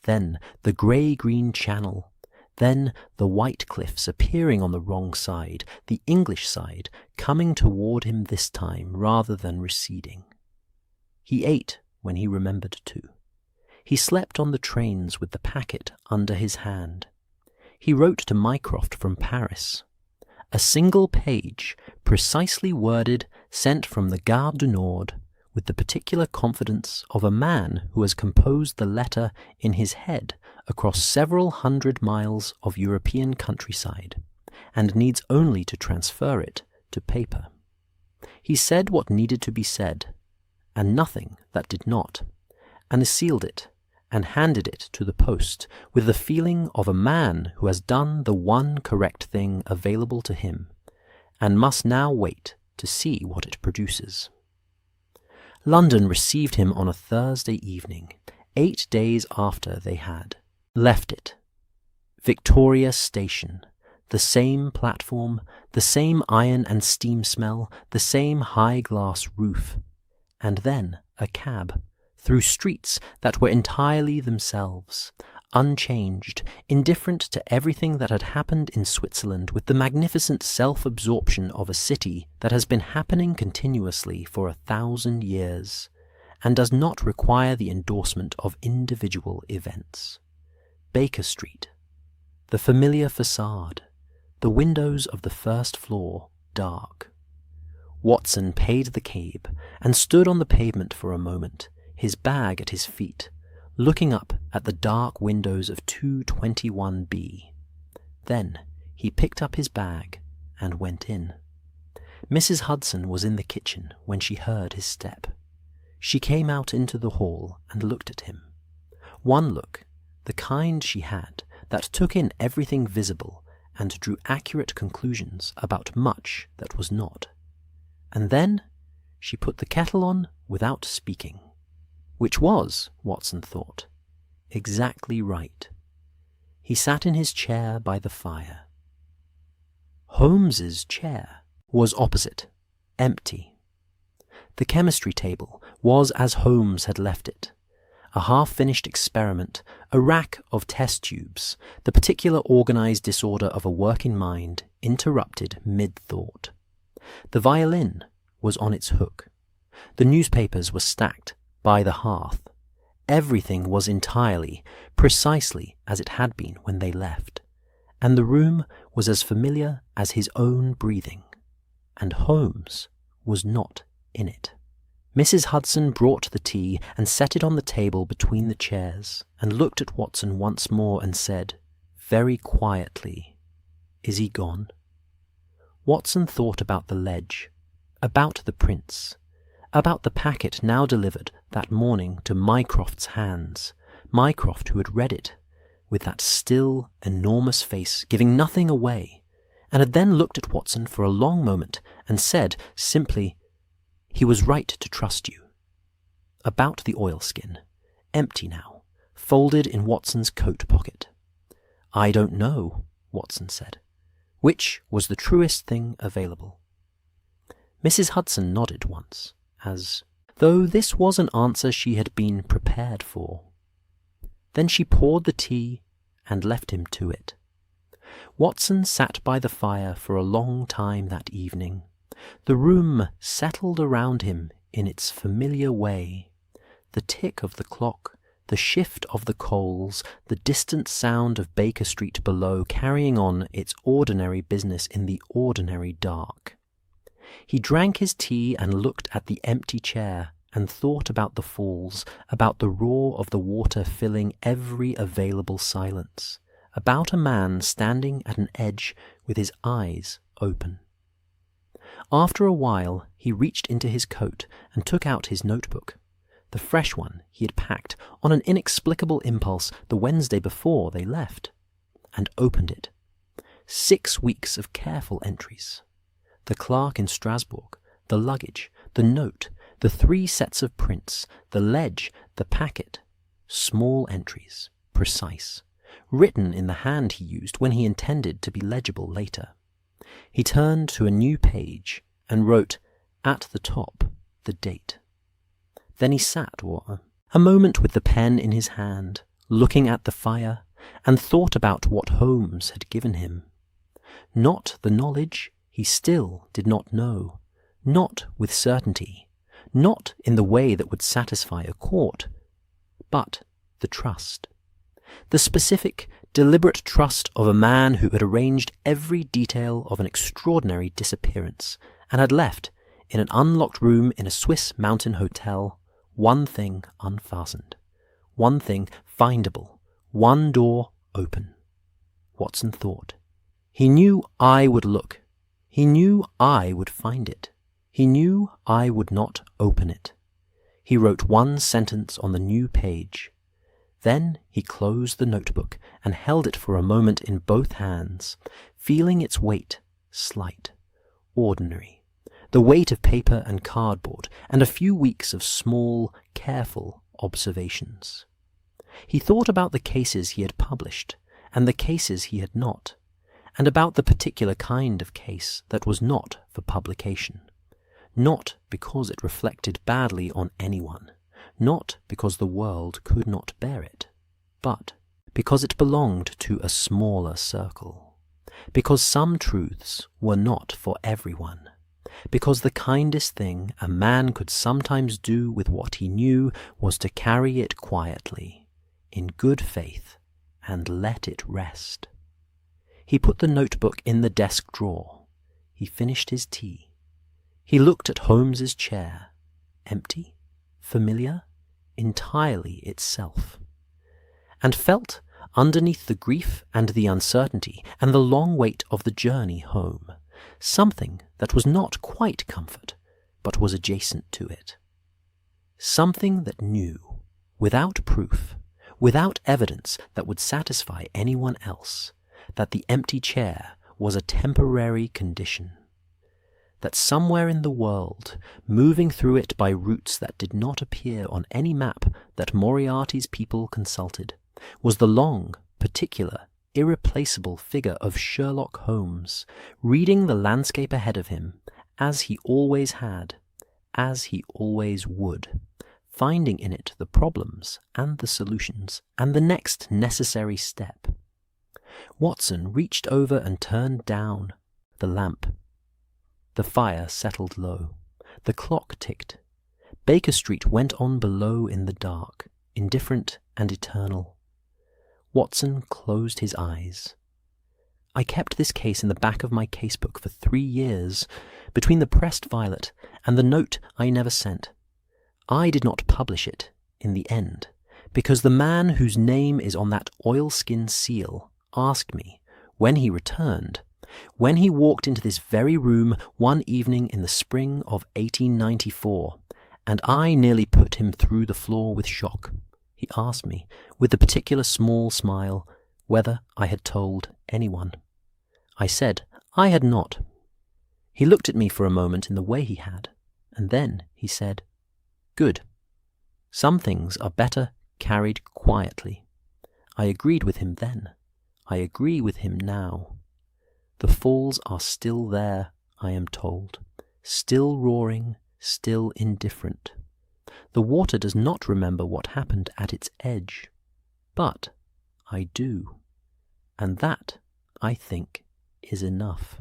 then the grey-green Channel, then the white cliffs appearing on the wrong side, the English side coming toward him this time rather than receding. He ate when he remembered to. He slept on the trains with the packet under his hand. He wrote to Mycroft from Paris. A single page, precisely worded, sent from the Gare du Nord, with the particular confidence of a man who has composed the letter in his head across several 100 miles of European countryside, and needs only to transfer it to paper. He said what needed to be said, and nothing that did not, and sealed it, and handed it to the post with the feeling of a man who has done the one correct thing available to him, and must now wait to see what it produces. London received him on a Thursday evening, 8 days after they had left it. Victoria Station, the same platform, the same iron and steam smell, the same high-glass roof, and then a cab, through streets that were entirely themselves, unchanged, indifferent to everything that had happened in Switzerland, with the magnificent self-absorption of a city that has been happening continuously for 1,000 years, and does not require the endorsement of individual events. Baker Street, the familiar facade, the windows of the first floor dark. Watson paid the cab, and stood on the pavement for a moment, his bag at his feet, looking up at the dark windows of 221B. Then he picked up his bag and went in. Mrs. Hudson was in the kitchen when she heard his step. She came out into the hall and looked at him. One look, the kind she had, that took in everything visible and drew accurate conclusions about much that was not. And then she put the kettle on without speaking. Which was, Watson thought, exactly right. He sat in his chair by the fire. Holmes's chair was opposite, empty. The chemistry table was as Holmes had left it. A half-finished experiment, a rack of test tubes, the particular organized disorder of a working mind interrupted mid-thought. The violin was on its hook. The newspapers were stacked by the hearth. Everything was entirely, precisely as it had been when they left, and the room was as familiar as his own breathing, and Holmes was not in it. Mrs. Hudson brought the tea and set it on the table between the chairs, and looked at Watson once more and said, very quietly, "Is he gone?" Watson thought about the ledge, about the prince, about the packet now delivered that morning to Mycroft's hands, Mycroft who had read it, with that still, enormous face giving nothing away, and had then looked at Watson for a long moment and said simply, "He was right to trust you." About the oilskin, empty now, folded in Watson's coat pocket. "I don't know," Watson said. Which was the truest thing available? Mrs. Hudson nodded once, as though this was an answer she had been prepared for. Then she poured the tea and left him to it. Watson sat by the fire for a long time that evening. The room settled around him in its familiar way. The tick of the clock, the shift of the coals, the distant sound of Baker Street below carrying on its ordinary business in the ordinary dark. He drank his tea and looked at the empty chair and thought about the falls, about the roar of the water filling every available silence, about a man standing at an edge with his eyes open. After a while he reached into his coat and took out his notebook, the fresh one he had packed on an inexplicable impulse the Wednesday before they left, and opened it. 6 weeks of careful entries. The clerk in Strasbourg, the luggage, the note, the 3 sets of prints, the ledge, the packet. Small entries, precise, written in the hand he used when he intended to be legible later. He turned to a new page and wrote at the top the date. Then he sat for a moment with the pen in his hand, looking at the fire, and thought about what Holmes had given him. Not the knowledge he still did not know, not with certainty, not in the way that would satisfy a court, but the trust. The specific, deliberate trust of a man who had arranged every detail of an extraordinary disappearance, and had left, in an unlocked room in a Swiss mountain hotel, one thing unfastened, one thing findable, one door open. Watson thought. He knew I would look. He knew I would find it. He knew I would not open it. He wrote one sentence on the new page. Then he closed the notebook and held it for a moment in both hands, feeling its weight, slight, ordinary, the weight of paper and cardboard, and a few weeks of small, careful observations. He thought about the cases he had published, and the cases he had not, and about the particular kind of case that was not for publication, not because it reflected badly on anyone, not because the world could not bear it, but because it belonged to a smaller circle, because some truths were not for everyone, because the kindest thing a man could sometimes do with what he knew was to carry it quietly, in good faith, and let it rest. He put the notebook in the desk drawer. He finished his tea. He looked at Holmes's chair, empty, familiar, entirely itself, and felt, underneath the grief and the uncertainty and the long wait of the journey home, something that was not quite comfort, but was adjacent to it. Something that knew, without proof, without evidence that would satisfy anyone else, that the empty chair was a temporary condition, that somewhere in the world, moving through it by routes that did not appear on any map that Moriarty's people consulted, was the long, particular, irreplaceable figure of Sherlock Holmes, reading the landscape ahead of him as he always had, as he always would, finding in it the problems and the solutions and the next necessary step. Watson reached over and turned down the lamp. The fire settled low. The clock ticked. Baker Street went on below in the dark, indifferent and eternal. Watson closed his eyes. I kept this case in the back of my casebook for 3 years, between the pressed violet and the note I never sent. I did not publish it, in the end, because the man whose name is on that oilskin seal asked me, when he returned, when he walked into this very room one evening in the spring of 1894, and I nearly put him through the floor with shock. He asked me, with the particular small smile, whether I had told anyone. I said I had not. He looked at me for a moment in the way he had, and then he said, "Good. Some things are better carried quietly." I agreed with him then. I agree with him now. The falls are still there, I am told, still roaring, still indifferent. The water does not remember what happened at its edge. But I do. And that, I think, is enough.